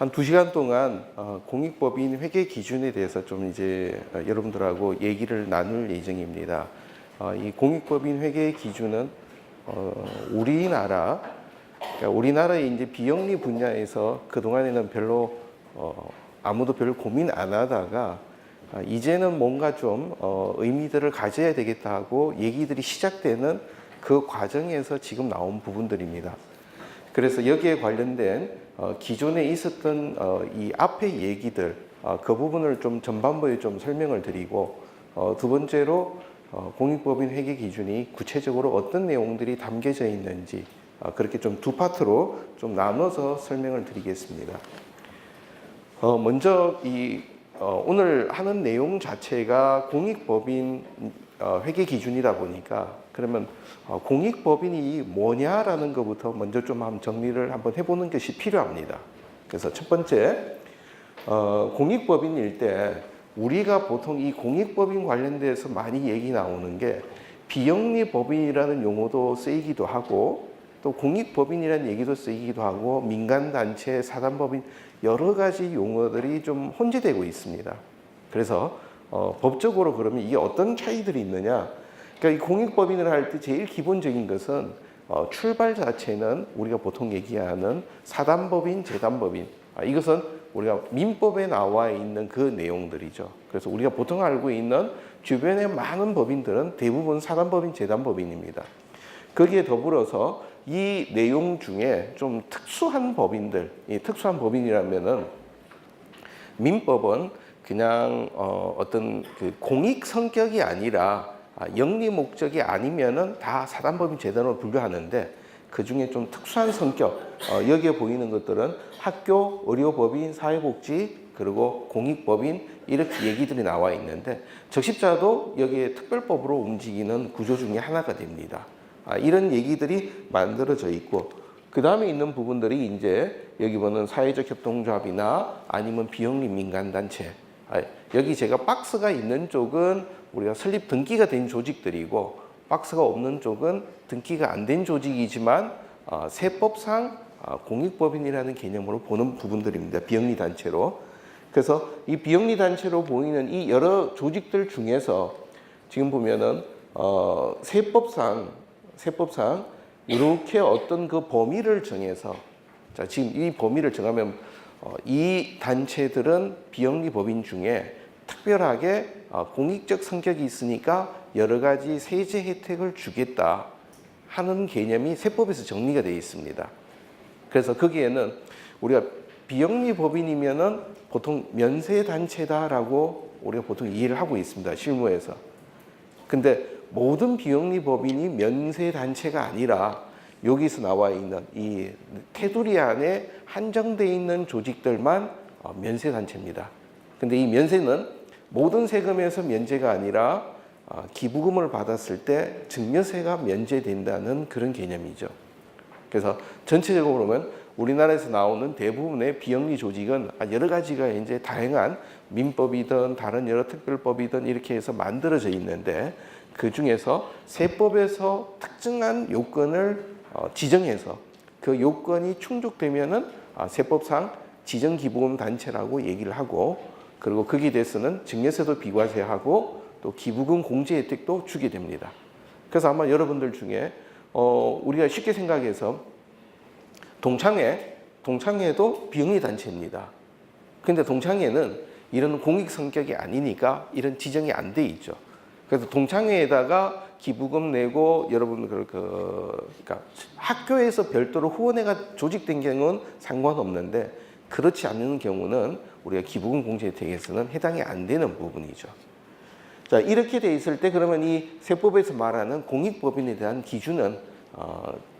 한 2시간 동안 공익법인 회계 기준에 대해서 좀 이제 여러분들하고 얘기를 나눌 예정입니다. 이 공익법인 회계 기준은 그러니까 우리나라의 이제 비영리 분야에서 그동안에는 별로 아무도 별 고민 안 하다가 이제는 뭔가 좀 의미들을 가져야 되겠다 하고 얘기들이 시작되는 그 과정에서 지금 나온 부분들입니다. 그래서 여기에 관련된 기존에 있었던 이 앞의 얘기들 그 부분을 좀 전반부에 좀 설명을 드리고 두 번째로 공익법인 회계 기준이 구체적으로 어떤 내용들이 담겨져 있는지 그렇게 좀 두 파트로 좀 나눠서 설명을 드리겠습니다. 먼저 오늘 하는 내용 자체가 공익법인 회계 기준이다 보니까 그러면 공익법인이 뭐냐라는 것부터 먼저 좀 한번 정리를 한번 해보는 것이 필요합니다. 그래서 첫 번째 공익법인일 때 우리가 보통 이 공익법인 관련돼서 많이 얘기 나오는 게 비영리 법인이라는 용어도 쓰이기도 하고 또 공익법인이라는 얘기도 쓰이기도 하고 민간단체, 사단법인 여러 가지 용어들이 좀 혼재되고 있습니다. 그래서 법적으로 그러면 이게 어떤 차이들이 있느냐? 그러니까 이 공익법인을 할 때 제일 기본적인 것은 출발 자체는 우리가 보통 얘기하는 사단법인, 재단법인 이것은 우리가 민법에 나와 있는 그 내용들이죠. 그래서 우리가 보통 알고 있는 주변의 많은 법인들은 대부분 사단법인, 재단법인입니다. 거기에 더불어서 이 내용 중에 좀 특수한 법인들, 이 특수한 법인이라면은 민법은 그냥 어떤 그 공익 성격이 아니라 영리 목적이 아니면은 다 사단법인, 재단으로 분류하는데 그 중에 좀 특수한 성격 여기에 보이는 것들은 학교, 의료법인, 사회복지 그리고 공익법인 이렇게 얘기들이 나와 있는데 적십자도 여기에 특별법으로 움직이는 구조 중에 하나가 됩니다. 이런 얘기들이 만들어져 있고 그 다음에 있는 부분들이 이제 여기 보는 사회적 협동조합이나 아니면 비영리 민간단체 여기 제가 박스가 있는 쪽은 우리가 설립 등기가 된 조직들이고 박스가 없는 쪽은 등기가 안 된 조직이지만 세법상 공익법인이라는 개념으로 보는 부분들입니다. 비영리 단체로. 그래서 이 비영리 단체로 보이는 이 여러 조직들 중에서 지금 보면은 세법상 이렇게 어떤 그 범위를 정해서 자 지금 이 범위를 정하면 이 단체들은 비영리 법인 중에 특별하게 공익적 성격이 있으니까 여러 가지 세제 혜택을 주겠다 하는 개념이 세법에서 정리가 되어 있습니다. 그래서 거기에는 우리가 비영리 법인이면은 보통 면세단체다라고 우리가 보통 이해를 하고 있습니다. 실무에서. 근데 모든 비영리 법인이 면세단체가 아니라 여기서 나와 있는 이 테두리 안에 한정되어 있는 조직들만 면세단체입니다. 근데 이 면세는 모든 세금에서 면제가 아니라 기부금을 받았을 때 증여세가 면제된다는 그런 개념이죠. 그래서 전체적으로 보면 우리나라에서 나오는 대부분의 비영리 조직은 여러 가지가 이제 다양한 민법이든 다른 여러 특별법이든 이렇게 해서 만들어져 있는데 그 중에서 세법에서 특정한 요건을 지정해서 그 요건이 충족되면은 세법상 지정기부금 단체라고 얘기를 하고 그리고 거기에 대해서는 증여세도 비과세하고 또 기부금 공제 혜택도 주게 됩니다. 그래서 아마 여러분들 중에 우리가 쉽게 생각해서 동창회도 비영리 단체입니다. 근데 동창회는 이런 공익 성격이 아니니까 이런 지정이 안 돼 있죠. 그래서 동창회에다가 기부금 내고 여러분들 그러니까 학교에서 별도로 후원회가 조직된 경우는 상관없는데 그렇지 않은 경우는 우리가 기부금 공제 혜택에서는 해당이 안 되는 부분이죠. 자, 이렇게 돼 있을 때 그러면 이 세법에서 말하는 공익법인에 대한 기준은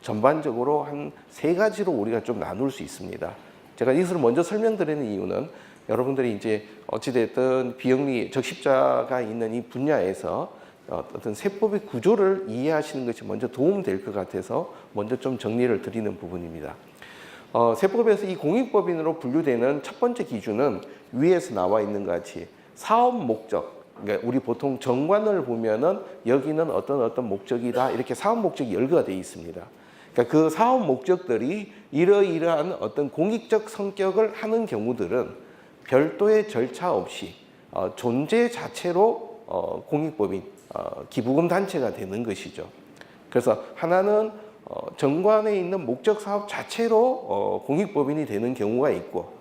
전반적으로 한 3가지로 우리가 좀 나눌 수 있습니다. 제가 이것을 먼저 설명드리는 이유는 여러분들이 이제 어찌됐든 비영리 적십자가 있는 이 분야에서 어떤 세법의 구조를 이해하시는 것이 먼저 도움될 것 같아서 먼저 좀 정리를 드리는 부분입니다. 세법에서 이 공익법인으로 분류되는 첫 번째 기준은 위에서 나와 있는 것 같이 사업 목적, 그러니까 우리 보통 정관을 보면은 여기는 어떤 목적이다 이렇게 사업 목적이 열거가 되어 있습니다. 그러니까 그 사업 목적들이 이러이러한 어떤 공익적 성격을 하는 경우들은 별도의 절차 없이 존재 자체로 공익법인 기부금 단체가 되는 것이죠. 그래서 하나는 정관에 있는 목적 사업 자체로 공익법인이 되는 경우가 있고,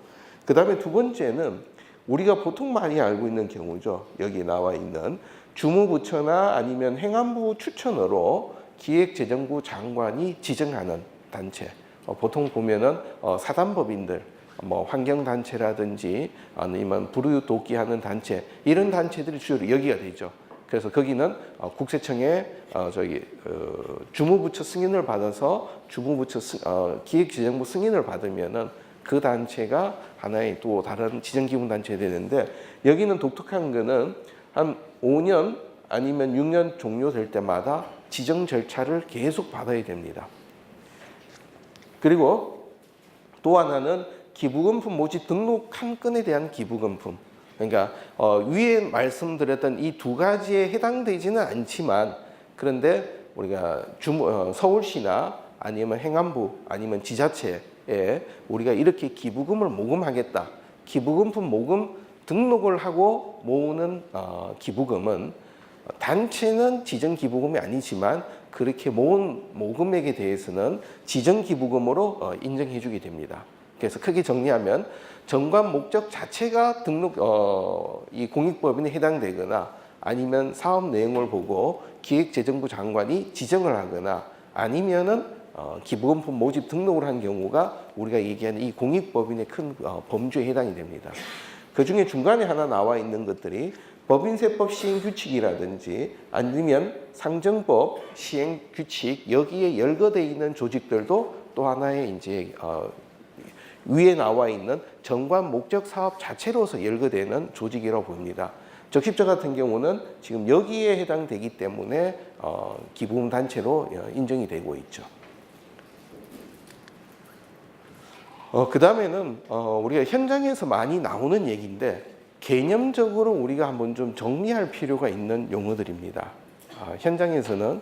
그 다음에 두 번째는 우리가 보통 많이 알고 있는 경우죠. 여기 나와 있는 주무부처나 아니면 행안부 추천으로 기획재정부 장관이 지정하는 단체. 보통 보면은 사단법인들, 뭐 환경단체라든지 아니면 불우이웃돕기하는 단체, 이런 단체들이 주로 여기가 되죠. 그래서 거기는 국세청에 주무부처 승인을 받아서 주무부처 기획재정부 승인을 받으면은 그 단체가 하나의 또 다른 지정기금단체가 되는데, 여기는 독특한 거는 한 5년 아니면 6년 종료될 때마다 지정 절차를 계속 받아야 됩니다. 그리고 또 하나는 기부금품 모집 등록 한 건에 대한 기부금품. 그러니까 위에 말씀드렸던 이 두 가지에 해당되지는 않지만, 그런데 우리가 서울시나 아니면 행안부 아니면 지자체에 우리가 이렇게 기부금을 모금하겠다, 기부금품 모금 등록을 하고 모으는 기부금은 단체는 지정 기부금이 아니지만 그렇게 모은 모금액에 대해서는 지정 기부금으로 인정해 주게 됩니다. 그래서 크게 정리하면 정관 목적 자체가 이 공익법인에 해당되거나, 아니면 사업 내용을 보고 기획재정부 장관이 지정을 하거나, 아니면은 기부금품 모집 등록을 한 경우가 우리가 얘기하는 이 공익법인의 큰 범주에 해당이 됩니다. 그 중에 중간에 하나 나와 있는 것들이 법인세법 시행규칙이라든지 아니면 상정법 시행규칙, 여기에 열거되어 있는 조직들도 또 하나의 이제 위에 나와 있는 정관 목적 사업 자체로서 열거되는 조직이라고 봅니다. 적십자 같은 경우는 지금 여기에 해당되기 때문에 기부금 단체로 인정이 되고 있죠. 그 다음에는 우리가 현장에서 많이 나오는 얘기인데, 개념적으로 우리가 한번 좀 정리할 필요가 있는 용어들입니다. 현장에서는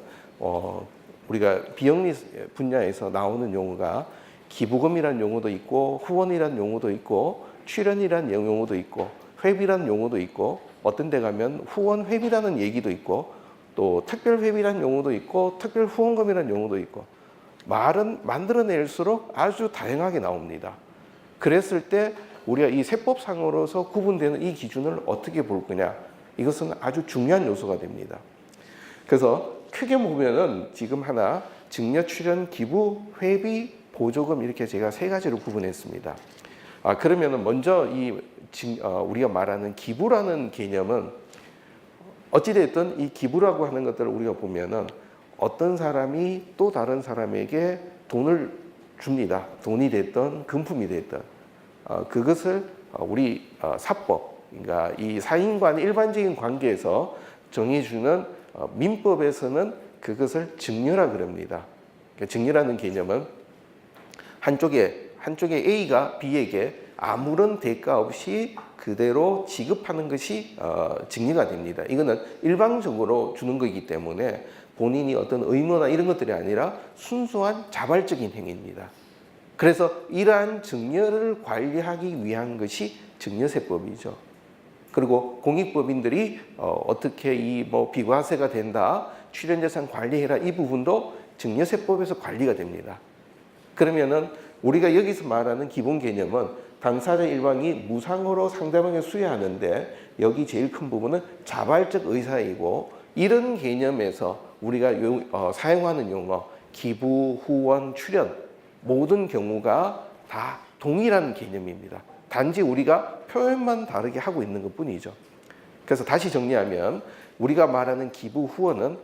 우리가 비영리 분야에서 나오는 용어가 기부금이라는 용어도 있고, 후원이라는 용어도 있고, 출연이라는 용어도 있고, 회비라는 용어도 있고, 어떤 데 가면 후원 회비라는 얘기도 있고, 또 특별 회비라는 용어도 있고, 특별 후원금이라는 용어도 있고, 말은 만들어낼수록 아주 다양하게 나옵니다. 그랬을 때 우리가 이 세법상으로서 구분되는 이 기준을 어떻게 볼 거냐, 이것은 아주 중요한 요소가 됩니다. 그래서 크게 보면은 지금 하나 증여, 출연, 기부, 회비, 보조금, 이렇게 제가 세 가지로 구분했습니다. 그러면은 먼저 우리가 말하는 기부라는 개념은, 어찌됐든 이 기부라고 하는 것들을 우리가 보면은 어떤 사람이 또 다른 사람에게 돈을 줍니다. 돈이 됐든 금품이 됐든 그것을 우리 사법, 그러니까 이 사인 간 일반적인 관계에서 정해주는 민법에서는 그것을 증여라 그럽니다. 그러니까 증여라는 개념은 한쪽에 A가 B에게 아무런 대가 없이 그대로 지급하는 것이 증여가 됩니다. 이거는 일방적으로 주는 거기 때문에 본인이 어떤 의무나 이런 것들이 아니라 순수한 자발적인 행위입니다. 그래서 이러한 증여를 관리하기 위한 것이 증여세법이죠. 그리고 공익법인들이 어떻게 비과세가 된다, 출연재산 관리해라, 이 부분도 증여세법에서 관리가 됩니다. 그러면은 우리가 여기서 말하는 기본 개념은 당사자 일방이 무상으로 상대방에 수여하는데, 여기 제일 큰 부분은 자발적 의사이고, 이런 개념에서 우리가 사용하는 용어 기부, 후원, 출연, 모든 경우가 다 동일한 개념입니다. 단지 우리가 표현만 다르게 하고 있는 것 뿐이죠. 그래서 다시 정리하면 우리가 말하는 기부, 후원은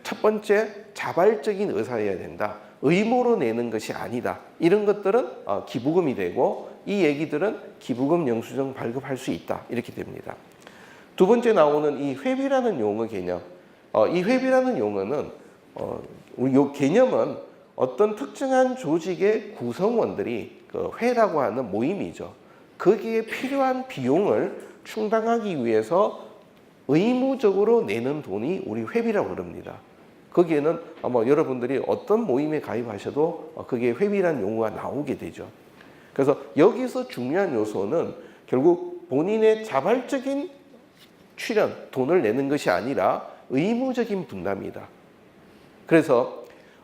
첫 번째 자발적인 의사여야 된다. 의무로 내는 것이 아니다. 이런 것들은 기부금이 되고, 이 얘기들은 기부금 영수증 발급할 수 있다. 이렇게 됩니다. 두 번째 나오는 이 회비라는 용어 개념. 이 회비라는 용어는 이 개념은 어떤 특정한 조직의 구성원들이 그 회라고 하는 모임이죠. 거기에 필요한 비용을 충당하기 위해서 의무적으로 내는 돈이 우리 회비라고 그럽니다. 거기에는 아마 여러분들이 어떤 모임에 가입하셔도 그게 회비라는 용어가 나오게 되죠. 그래서 여기서 중요한 요소는 결국 본인의 자발적인 출연, 돈을 내는 것이 아니라 의무적인 분담이다. 그래서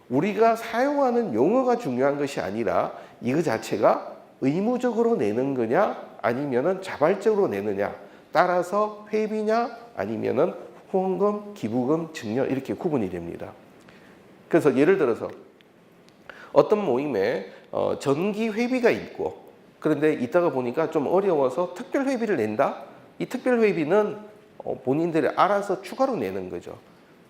우리가 사용하는 용어가 중요한 것이 아니라 이거 자체가 의무적으로 내는 거냐 아니면은 자발적으로 내느냐 따라서 회비냐 아니면은 후원금, 기부금, 증여 이렇게 구분이 됩니다. 그래서 예를 들어서 어떤 모임에 정기 회비가 있고 그런데 이따가 보니까 좀 어려워서 특별 회비를 낸다? 이 특별 회비는 본인들이 알아서 추가로 내는 거죠.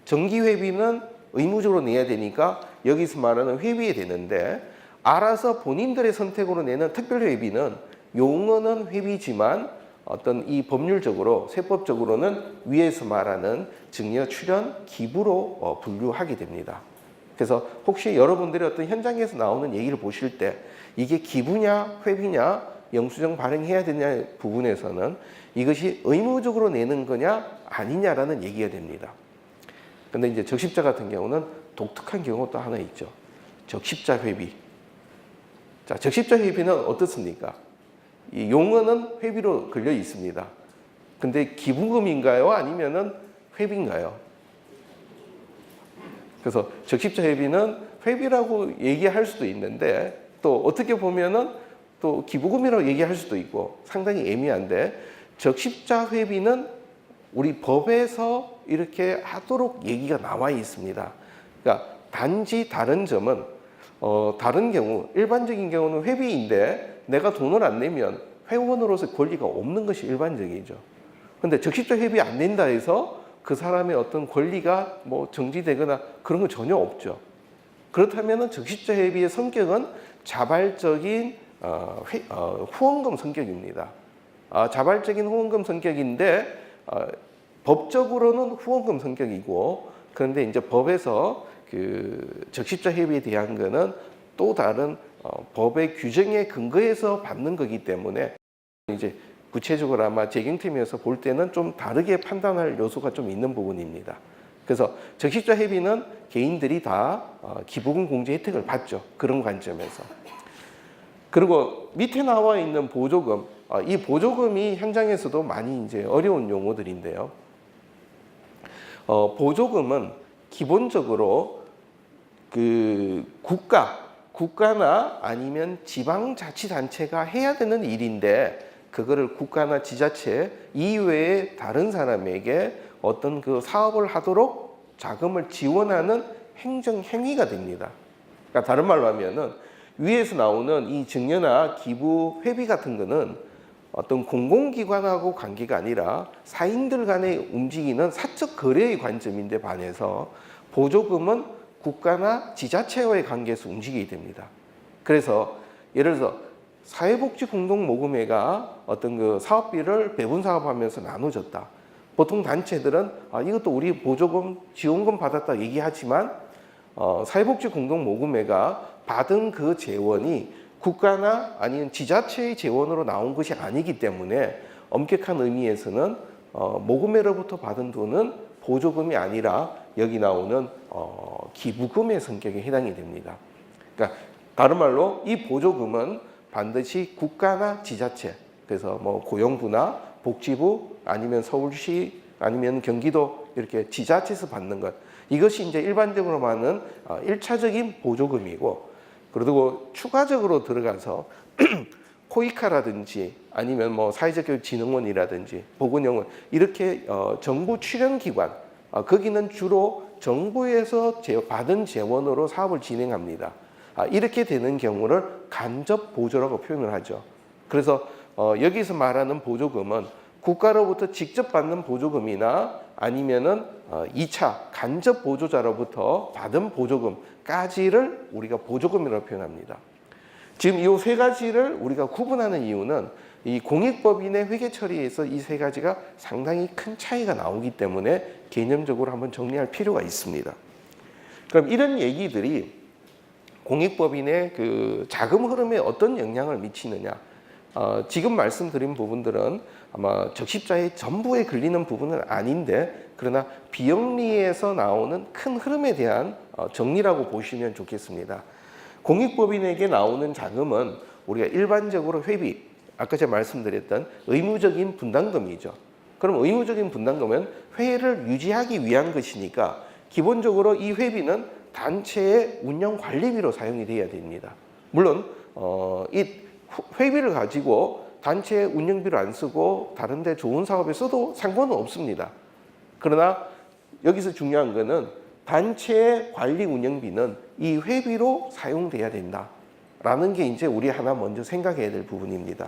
정기 회비는 의무적으로 내야 되니까 여기서 말하는 회비에 되는데 알아서 본인들의 선택으로 내는 특별 회비는 용어는 회비지만 어떤 이 법률적으로 세법적으로는 위에서 말하는 증여, 출연, 기부로 분류하게 됩니다. 그래서 혹시 여러분들이 어떤 현장에서 나오는 얘기를 보실 때 이게 기부냐 회비냐 영수증 발행해야 되냐 부분에서는 이것이 의무적으로 내는 거냐 아니냐라는 얘기가 됩니다. 근데 이제 적십자 같은 경우는 독특한 경우가 또 하나 있죠. 적십자 회비. 자, 적십자 회비는 어떻습니까? 이 용어는 회비로 걸려 있습니다. 근데 기부금인가요? 아니면은 회비인가요? 그래서 적십자 회비는 회비라고 얘기할 수도 있는데 또 어떻게 보면은 또 기부금이라고 얘기할 수도 있고 상당히 애매한데 적십자 회비는 우리 법에서 이렇게 하도록 얘기가 나와 있습니다. 그러니까 단지 다른 점은 다른 경우 일반적인 경우는 회비인데 내가 돈을 안 내면 회원으로서 권리가 없는 것이 일반적이죠. 근데 적십자 회비 안 낸다 해서 그 사람의 어떤 권리가 뭐 정지되거나 그런 건 전혀 없죠. 그렇다면 적십자 회비의 성격은 자발적인 후원금 성격입니다. 자발적인 후원금 성격인데 법적으로는 후원금 성격이고 그런데 이제 법에서 그 적십자 회비에 대한 거는 또 다른 법의 규정에 근거해서 받는 거기 때문에 이제 구체적으로 아마 재경팀에서 볼 때는 좀 다르게 판단할 요소가 좀 있는 부분입니다. 그래서 적십자 회비는 개인들이 다 기부금 공제 혜택을 받죠. 그런 관점에서. 그리고 밑에 나와 있는 보조금, 이 보조금이 현장에서도 많이 이제 어려운 용어들인데요. 보조금은 기본적으로 그 국가나 아니면 지방자치단체가 해야 되는 일인데 그거를 국가나 지자체 이외에 다른 사람에게 어떤 그 사업을 하도록 자금을 지원하는 행정 행위가 됩니다. 그러니까 다른 말로 하면은 위에서 나오는 이 증여나 기부 회비 같은 거는 어떤 공공기관하고 관계가 아니라 사인들 간에 움직이는 사적 거래의 관점인데 반해서 보조금은 국가나 지자체와의 관계에서 움직이게 됩니다. 그래서 예를 들어서 사회복지공동모금회가 어떤 그 사업비를 배분 사업하면서 나눠줬다. 보통 단체들은 이것도 우리 보조금, 지원금 받았다 얘기하지만 사회복지공동모금회가 받은 그 재원이 국가나 아니면 지자체의 재원으로 나온 것이 아니기 때문에 엄격한 의미에서는 모금회로부터 받은 돈은 보조금이 아니라 여기 나오는 기부금의 성격에 해당이 됩니다. 그러니까 다른 말로 이 보조금은 반드시 국가나 지자체, 그래서 뭐 고용부나 복지부 아니면 서울시 아니면 경기도 이렇게 지자체에서 받는 것, 이것이 이제 일반적으로 말하는 1차적인 보조금이고, 그리고 추가적으로 들어가서 코이카라든지 아니면 뭐 사회적교육진흥원이라든지 보건영원 이렇게 정부 출연기관, 거기는 주로 정부에서 받은 재원으로 사업을 진행합니다. 이렇게 되는 경우를 간접 보조라고 표현을 하죠. 그래서 여기서 말하는 보조금은 국가로부터 직접 받는 보조금이나 아니면은 2차 간접 보조자로부터 받은 보조금까지를 우리가 보조금이라고 표현합니다. 지금 이 세 가지를 우리가 구분하는 이유는 이 공익법인의 회계 처리에서 이 세 가지가 상당히 큰 차이가 나오기 때문에 개념적으로 한번 정리할 필요가 있습니다. 그럼 이런 얘기들이 공익법인의 그 자금 흐름에 어떤 영향을 미치느냐? 지금 말씀드린 부분들은 아마 적십자의 전부에 걸리는 부분은 아닌데, 그러나 비영리에서 나오는 큰 흐름에 대한 정리라고 보시면 좋겠습니다. 공익법인에게 나오는 자금은 우리가 일반적으로 회비, 아까 제가 말씀드렸던 의무적인 분담금이죠. 그럼 의무적인 분담금은 회를 유지하기 위한 것이니까 기본적으로 이 회비는 단체의 운영 관리비로 사용이 돼야 됩니다. 물론 이 회비를 가지고 단체 운영비로 안 쓰고 다른 데 좋은 사업에 써도 상관은 없습니다. 그러나 여기서 중요한 거는 단체의 관리 운영비는 이 회비로 사용돼야 된다라는 게 이제 우리 하나 먼저 생각해야 될 부분입니다.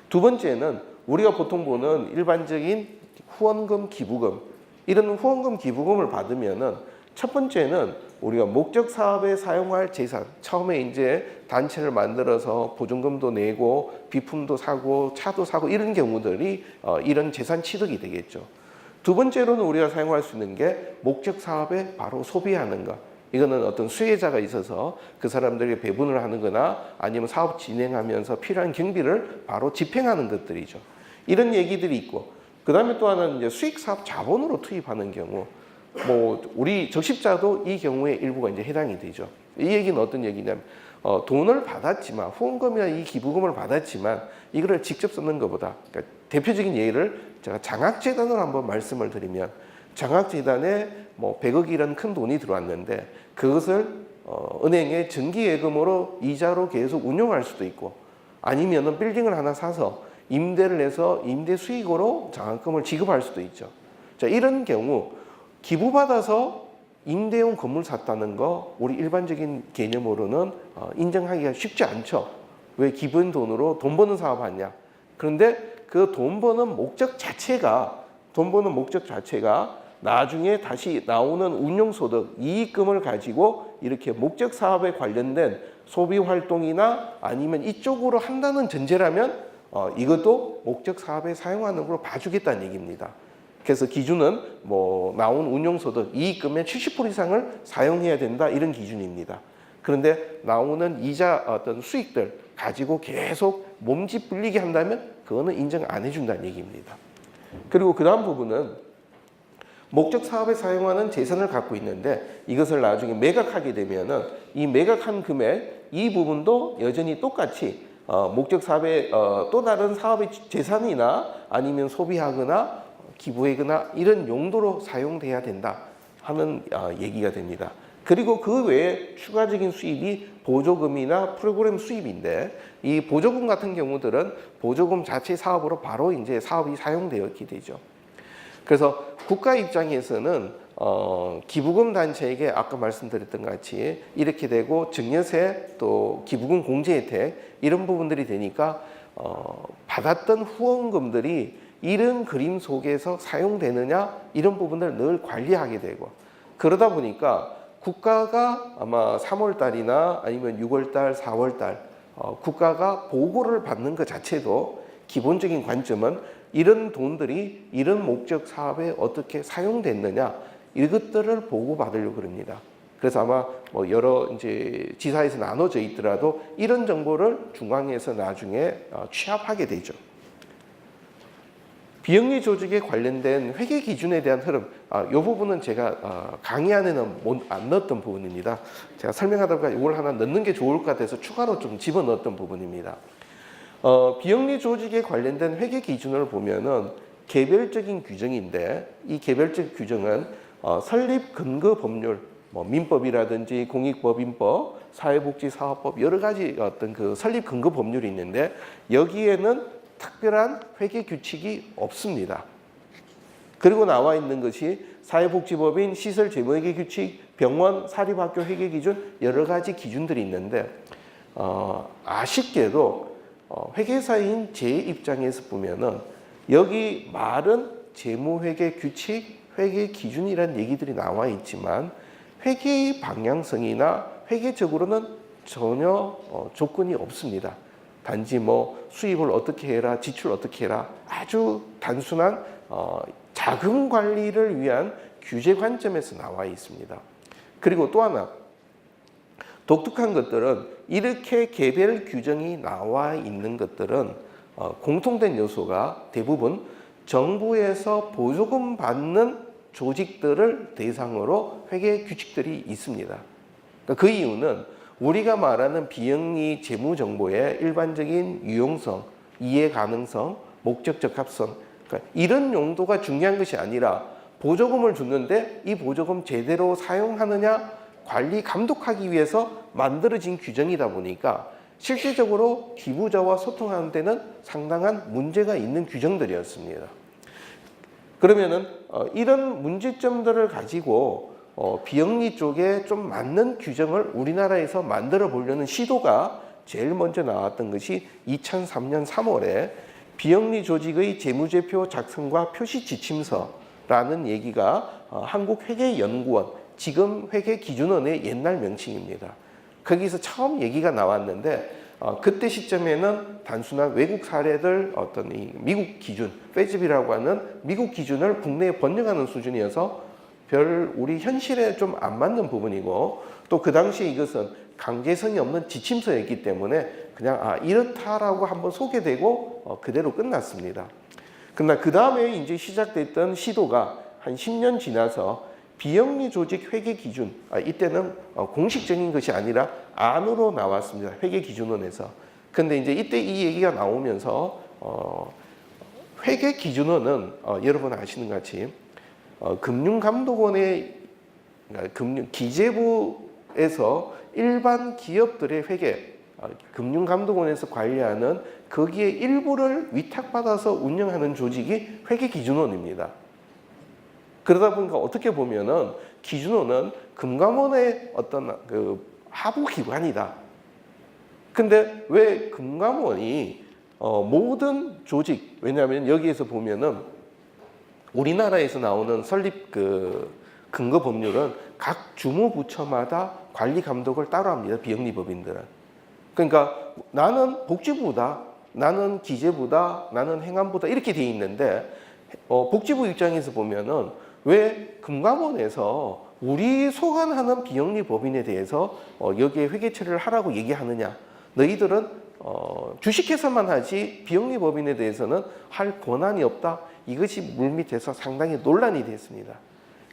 두 번째는 우리가 보통 보는 일반적인 후원금, 기부금, 이런 후원금, 기부금을 받으면은 첫 번째는 우리가 목적 사업에 사용할 재산, 처음에 이제 단체를 만들어서 보증금도 내고 비품도 사고 차도 사고 이런 경우들이 이런 재산 취득이 되겠죠. 두 번째로는 우리가 사용할 수 있는 게 목적 사업에 바로 소비하는 것. 이거는 어떤 수혜자가 있어서 그 사람들에게 배분을 하는 거나 아니면 사업 진행하면서 필요한 경비를 바로 집행하는 것들이죠. 이런 얘기들이 있고, 그 다음에 또 하나는 이제 수익사업 자본으로 투입하는 경우, 우리 적십자도 이 경우에 일부가 이제 해당이 되죠. 이 얘기는 어떤 얘기냐면, 돈을 받았지만, 후원금이나 이 기부금을 받았지만, 이거를 직접 쓰는 것보다, 그러니까 대표적인 예를 제가 장학재단을 한번 말씀을 드리면, 장학재단에 100억 이런 큰 돈이 들어왔는데, 그것을 은행에 정기예금으로 이자로 계속 운용할 수도 있고, 아니면은 빌딩을 하나 사서 임대를 해서 임대 수익으로 장학금을 지급할 수도 있죠. 자, 이런 경우 기부받아서 임대용 건물 샀다는 거 우리 일반적인 개념으로는 인정하기가 쉽지 않죠. 왜 기본 돈으로 돈 버는 사업 하냐? 그런데 그 돈 버는 목적 자체가 나중에 다시 나오는 운용소득, 이익금을 가지고 이렇게 목적 사업에 관련된 소비 활동이나 아니면 이쪽으로 한다는 전제라면 이것도 목적 사업에 사용하는 걸로 봐주겠다는 얘기입니다. 그래서 기준은 나온 운용소득, 이익금의 70% 이상을 사용해야 된다, 이런 기준입니다. 그런데 나오는 이자 어떤 수익들 가지고 계속 몸집 불리게 한다면 그거는 인정 안 해준다는 얘기입니다. 그리고 그 다음 부분은 목적 사업에 사용하는 재산을 갖고 있는데 이것을 나중에 매각하게 되면은 이 매각한 금액 이 부분도 여전히 똑같이 목적 사업에 또 다른 사업의 재산이나 아니면 소비하거나 기부하거나 이런 용도로 사용돼야 된다 하는 얘기가 됩니다. 그리고 그 외에 추가적인 수입이 보조금이나 프로그램 수입인데, 이 보조금 같은 경우들은 보조금 자체 사업으로 바로 이제 사업이 사용되었게 되죠. 그래서 국가 입장에서는 기부금 단체에게 아까 말씀드렸던 것 같이 이렇게 되고 증여세 또 기부금 공제 혜택 이런 부분들이 되니까 받았던 후원금들이 이런 그림 속에서 사용되느냐 이런 부분을 늘 관리하게 되고, 그러다 보니까 국가가 아마 3월 달이나 아니면 6월 달, 4월 달 국가가 보고를 받는 것 자체도 기본적인 관점은 이런 돈들이 이런 목적 사업에 어떻게 사용됐느냐 이것들을 보고받으려고 그럽니다. 그래서 아마 여러 이제 지사에서 나눠져 있더라도 이런 정보를 중앙에서 나중에 취합하게 되죠. 비영리 조직에 관련된 회계 기준에 대한 흐름, 이 부분은 제가 강의 안에는 안 넣었던 부분입니다. 제가 설명하다 보니까 이걸 하나 넣는 게 좋을 것 같아서 추가로 좀 집어넣었던 부분입니다. 비영리 조직에 관련된 회계 기준을 보면은 개별적인 규정인데, 이 개별적 규정은 설립 근거 법률, 민법이라든지 공익법인법, 사회복지사업법 여러 가지 어떤 그 설립 근거 법률이 있는데 여기에는 특별한 회계 규칙이 없습니다. 그리고 나와 있는 것이 사회복지법인 시설 재무회계 규칙, 병원 사립학교 회계 기준 여러 가지 기준들이 있는데 아쉽게도 회계사인 제 입장에서 보면은 여기 말은 재무회계 규칙, 회계 기준이라는 얘기들이 나와 있지만 회계의 방향성이나 회계적으로는 전혀 조건이 없습니다. 단지 수입을 어떻게 해라, 지출 어떻게 해라, 아주 단순한 자금 관리를 위한 규제 관점에서 나와 있습니다. 그리고 또 하나, 독특한 것들은 이렇게 개별 규정이 나와 있는 것들은 공통된 요소가 대부분 정부에서 보조금 받는 조직들을 대상으로 회계 규칙들이 있습니다. 그 이유는 우리가 말하는 비영리 재무 정보의 일반적인 유용성, 이해 가능성, 목적 적합성, 그러니까 이런 용도가 중요한 것이 아니라 보조금을 줬는데 이 보조금 제대로 사용하느냐 관리 감독하기 위해서 만들어진 규정이다 보니까 실질적으로 기부자와 소통하는 데는 상당한 문제가 있는 규정들이었습니다. 그러면은 이런 문제점들을 가지고 비영리 쪽에 좀 맞는 규정을 우리나라에서 만들어 보려는 시도가 제일 먼저 나왔던 것이 2003년 3월에 비영리 조직의 재무제표 작성과 표시 지침서라는 얘기가 한국회계연구원, 지금 회계기준원의 옛날 명칭입니다. 거기서 처음 얘기가 나왔는데 그때 시점에는 단순한 외국 사례들 어떤 이 미국 기준, 페집이라고 하는 미국 기준을 국내에 번역하는 수준이어서 별 우리 현실에 좀 안 맞는 부분이고 또 그 당시에 이것은 강제성이 없는 지침서였기 때문에 그냥 이렇다라고 한번 소개되고 그대로 끝났습니다. 그러나 그 다음에 이제 시작됐던 시도가 한 10년 지나서 비영리 조직 회계 기준, 이때는 공식적인 것이 아니라 안으로 나왔습니다. 회계기준원에서. 근데 이제 이때 이 얘기가 나오면서 회계기준원은 여러분 아시는 것 같이 금융감독원의 기재부에서 일반 기업들의 회계, 금융감독원에서 관리하는 거기에 일부를 위탁받아서 운영하는 조직이 회계기준원입니다. 그러다 보니까 어떻게 보면은 기준원은 금감원의 어떤 그 하부 기관이다. 근데 왜 금감원이 모든 조직, 왜냐하면 여기에서 보면은 우리나라에서 나오는 설립 그 근거 법률은 각 주무부처마다 관리 감독을 따로 합니다. 비영리 법인들은. 그러니까 나는 복지부다, 나는 기재부다, 나는 행안부다 이렇게 돼 있는데 복지부 입장에서 보면은 왜 금감원에서 우리 소관하는 비영리 법인에 대해서 여기에 회계 처리를 하라고 얘기하느냐? 너희들은 주식회사만 하지 비영리 법인에 대해서는 할 권한이 없다. 이것이 물밑에서 상당히 논란이 됐습니다.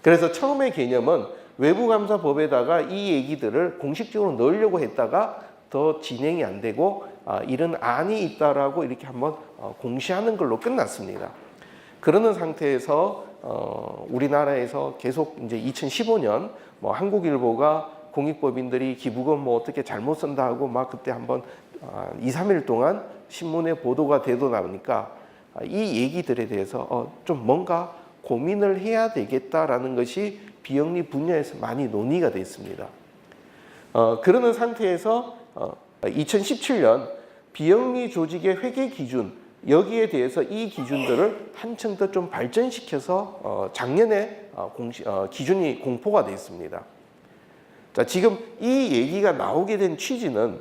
그래서 처음의 개념은 외부감사법에다가 이 얘기들을 공식적으로 넣으려고 했다가 더 진행이 안 되고 이런 안이 있다라고 이렇게 한번 공시하는 걸로 끝났습니다. 그러는 상태에서 우리나라에서 계속 이제 2015년 뭐 한국일보가 공익법인들이 기부금 뭐 어떻게 잘못 쓴다 하고 막 그때 한번 2, 3일 동안 신문에 보도가 되다 보니까 이 얘기들에 대해서 좀 뭔가 고민을 해야 되겠다라는 것이 비영리 분야에서 많이 논의가 됐습니다. 그러는 상태에서 2017년 비영리 조직의 회계 기준 여기에 대해서 이 기준들을 한층 더 좀 발전시켜서 작년에 기준이 공포가 됐습니다. 자, 지금 이 얘기가 나오게 된 취지는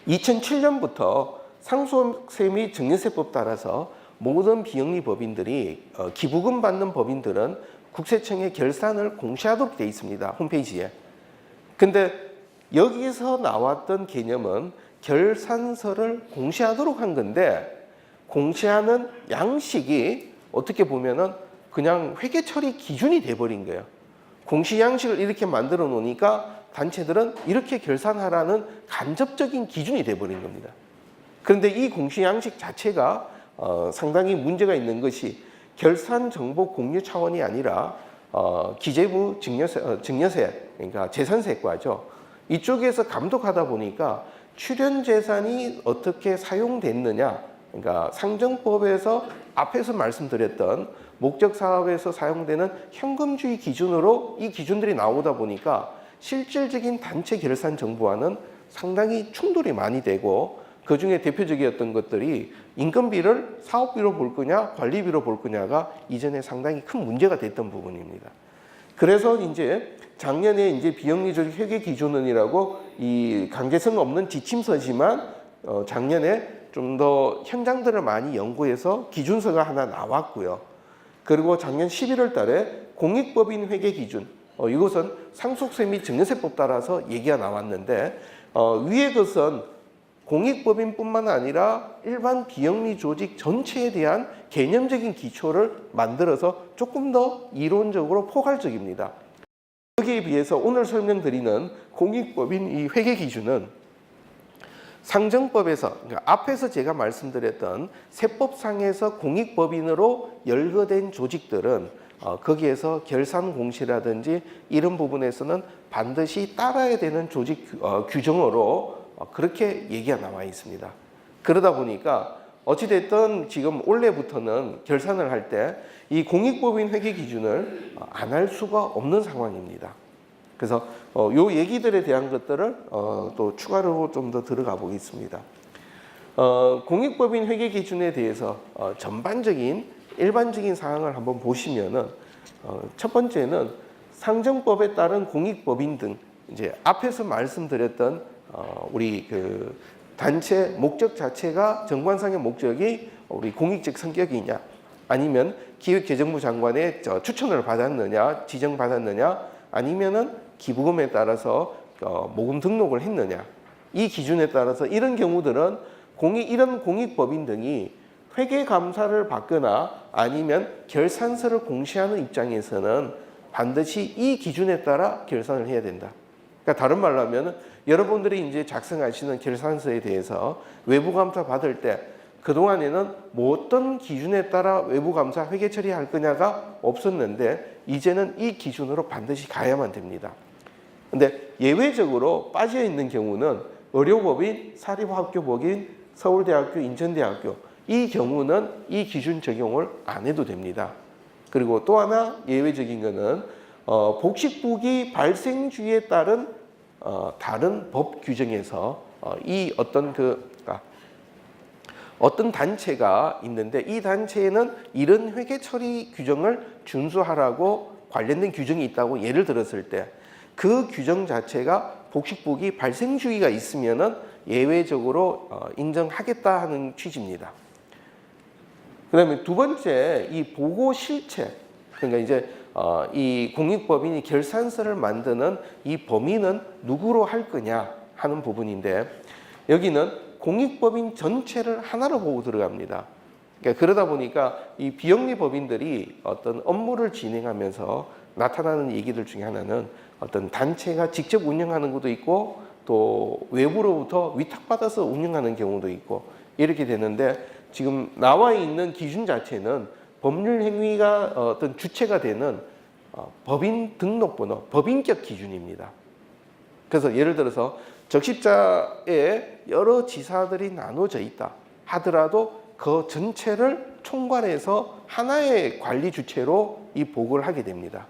2007년부터 상속세 및 증여세법 따라서 모든 비영리 법인들이 기부금 받는 법인들은 국세청에 결산을 공시하도록 되어 있습니다. 홈페이지에. 근데 여기서 나왔던 개념은 결산서를 공시하도록 한 건데 공시하는 양식이 어떻게 보면은 그냥 회계 처리 기준이 돼버린 거예요. 공시 양식을 이렇게 만들어 놓으니까 단체들은 이렇게 결산하라는 간접적인 기준이 돼버린 겁니다. 그런데 이 공시 양식 자체가 상당히 문제가 있는 것이 결산 정보 공유 차원이 아니라 기재부 증여세 그러니까 재산세과죠. 이쪽에서 감독하다 보니까 출연 재산이 어떻게 사용됐느냐, 그러니까 상정법에서 앞에서 말씀드렸던 목적 사업에서 사용되는 현금주의 기준으로 이 기준들이 나오다 보니까 실질적인 단체 결산 정보와는 상당히 충돌이 많이 되고 그 중에 대표적이었던 것들이 인건비를 사업비로 볼 거냐, 관리비로 볼 거냐가 이전에 상당히 큰 문제가 됐던 부분입니다. 그래서 이제 작년에 이제 비영리 조직 회계 기준원이라고 이 강제성 없는 지침서지만 작년에 좀 더 현장들을 많이 연구해서 기준서가 하나 나왔고요. 그리고 작년 11월 달에 공익법인 회계 기준, 이것은 상속세 및 증여세법 따라서 얘기가 나왔는데 위의 것은 공익법인뿐만 아니라 일반 비영리 조직 전체에 대한 개념적인 기초를 만들어서 조금 더 이론적으로 포괄적입니다. 여기에 비해서 오늘 설명드리는 공익법인 이 회계 기준은 상정법에서, 그러니까 앞에서 제가 말씀드렸던 세법상에서 공익법인으로 열거된 조직들은 거기에서 결산 공시라든지 이런 부분에서는 반드시 따라야 되는 조직 규정으로 그렇게 얘기가 나와 있습니다. 그러다 보니까 어찌됐든 지금 올해부터는 결산을 할 때 이 공익법인 회계 기준을 안 할 수가 없는 상황입니다. 그래서 요 얘기들에 대한 것들을 또 추가로 좀 더 들어가 보겠습니다. 공익법인 회계 기준에 대해서 전반적인 일반적인 사항을 한번 보시면은 첫 번째는 상정법에 따른 공익법인 등 이제 앞에서 말씀드렸던 우리 그 단체 목적 자체가 정관상의 목적이 우리 공익적 성격이냐 아니면 기획재정부 장관의 추천을 받았느냐 지정받았느냐 아니면은 기부금에 따라서 모금 등록을 했느냐 이 기준에 따라서 이런 경우들은 이런 공익법인 등이 회계 감사를 받거나 아니면 결산서를 공시하는 입장에서는 반드시 이 기준에 따라 결산을 해야 된다. 그러니까 다른 말로 하면 여러분들이 이제 작성하시는 결산서에 대해서 외부 감사 받을 때 그동안에는 뭐 어떤 기준에 따라 외부 감사 회계 처리할 거냐가 없었는데 이제는 이 기준으로 반드시 가야만 됩니다. 근데 예외적으로 빠져 있는 경우는 의료법인, 사립학교법인, 서울대학교, 인천대학교 이 경우는 이 기준 적용을 안 해도 됩니다. 그리고 또 하나 예외적인 거는 복식부기 발생주의에 따른 다른 법 규정에서 이 어떤 단체가 있는데 이 단체에는 이런 회계 처리 규정을 준수하라고 관련된 규정이 있다고 예를 들었을 때 그 규정 자체가 복식부기 발생주의가 있으면은 예외적으로 인정하겠다 하는 취지입니다. 그다음에 두 번째 이 보고 실체 그러니까 이제 이 공익법인이 결산서를 만드는 이 범위는 누구로 할 거냐 하는 부분인데 여기는 공익법인 전체를 하나로 보고 들어갑니다. 그러니까 그러다 보니까 이 비영리 법인들이 어떤 업무를 진행하면서 나타나는 얘기들 중에 하나는 어떤 단체가 직접 운영하는 것도 있고 또 외부로부터 위탁받아서 운영하는 경우도 있고 이렇게 되는데 지금 나와 있는 기준 자체는 법률 행위가 어떤 주체가 되는 법인 등록번호, 법인격 기준입니다. 그래서 예를 들어서 적십자에 여러 지사들이 나눠져 있다 하더라도 그 전체를 총괄해서 하나의 관리 주체로 이 보고를 하게 됩니다.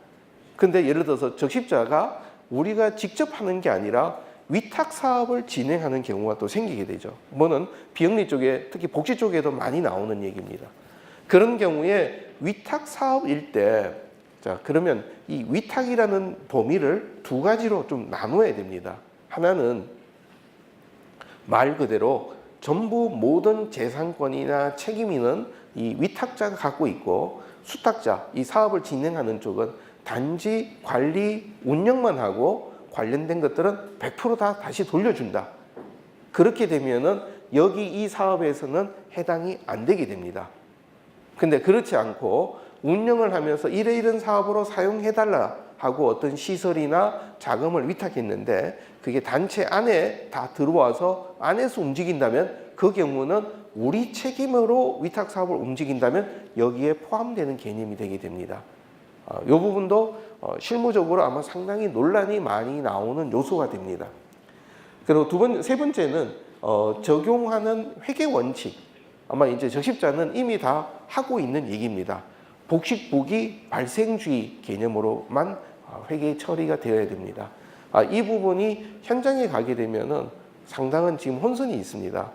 근데 예를 들어서 적십자가 우리가 직접 하는 게 아니라 위탁 사업을 진행하는 경우가 또 생기게 되죠. 뭐는 비영리 쪽에 특히 복지 쪽에도 많이 나오는 얘기입니다. 그런 경우에 위탁 사업일 때 자 그러면 이 위탁이라는 범위를 두 가지로 좀 나눠야 됩니다. 하나는 말 그대로 전부 모든 재산권이나 책임이는 이 위탁자가 갖고 있고 수탁자, 이 사업을 진행하는 쪽은 단지 관리, 운영만 하고 관련된 것들은 100% 다 다시 돌려준다. 그렇게 되면은 여기 이 사업에서는 해당이 안 되게 됩니다. 근데 그렇지 않고 운영을 하면서 이런 사업으로 사용해달라 하고 어떤 시설이나 자금을 위탁했는데 그게 단체 안에 다 들어와서 안에서 움직인다면 그 경우는 우리 책임으로 위탁 사업을 움직인다면 여기에 포함되는 개념이 되게 됩니다. 이 부분도 실무적으로 아마 상당히 논란이 많이 나오는 요소가 됩니다. 그리고 세 번째는 적용하는 회계 원칙. 아마 이제 적십자는 이미 다 하고 있는 얘기입니다. 복식부기 발생주의 개념으로만 회계 처리가 되어야 됩니다. 이 부분이 현장에 가게 되면은 상당한 지금 혼선이 있습니다.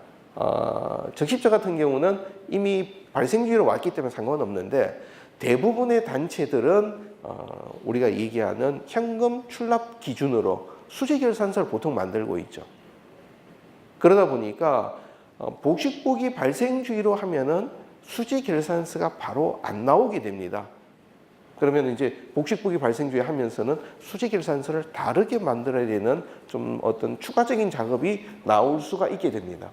적십자 같은 경우는 이미 발생주의로 왔기 때문에 상관없는데 대부분의 단체들은 우리가 얘기하는 현금 출납 기준으로 수지결산서를 보통 만들고 있죠. 그러다 보니까 복식부기 발생주의로 하면은 수지결산서가 바로 안 나오게 됩니다. 그러면 이제 복식부기 발생주의 하면서는 수지결산서를 다르게 만들어야 되는 좀 어떤 추가적인 작업이 나올 수가 있게 됩니다.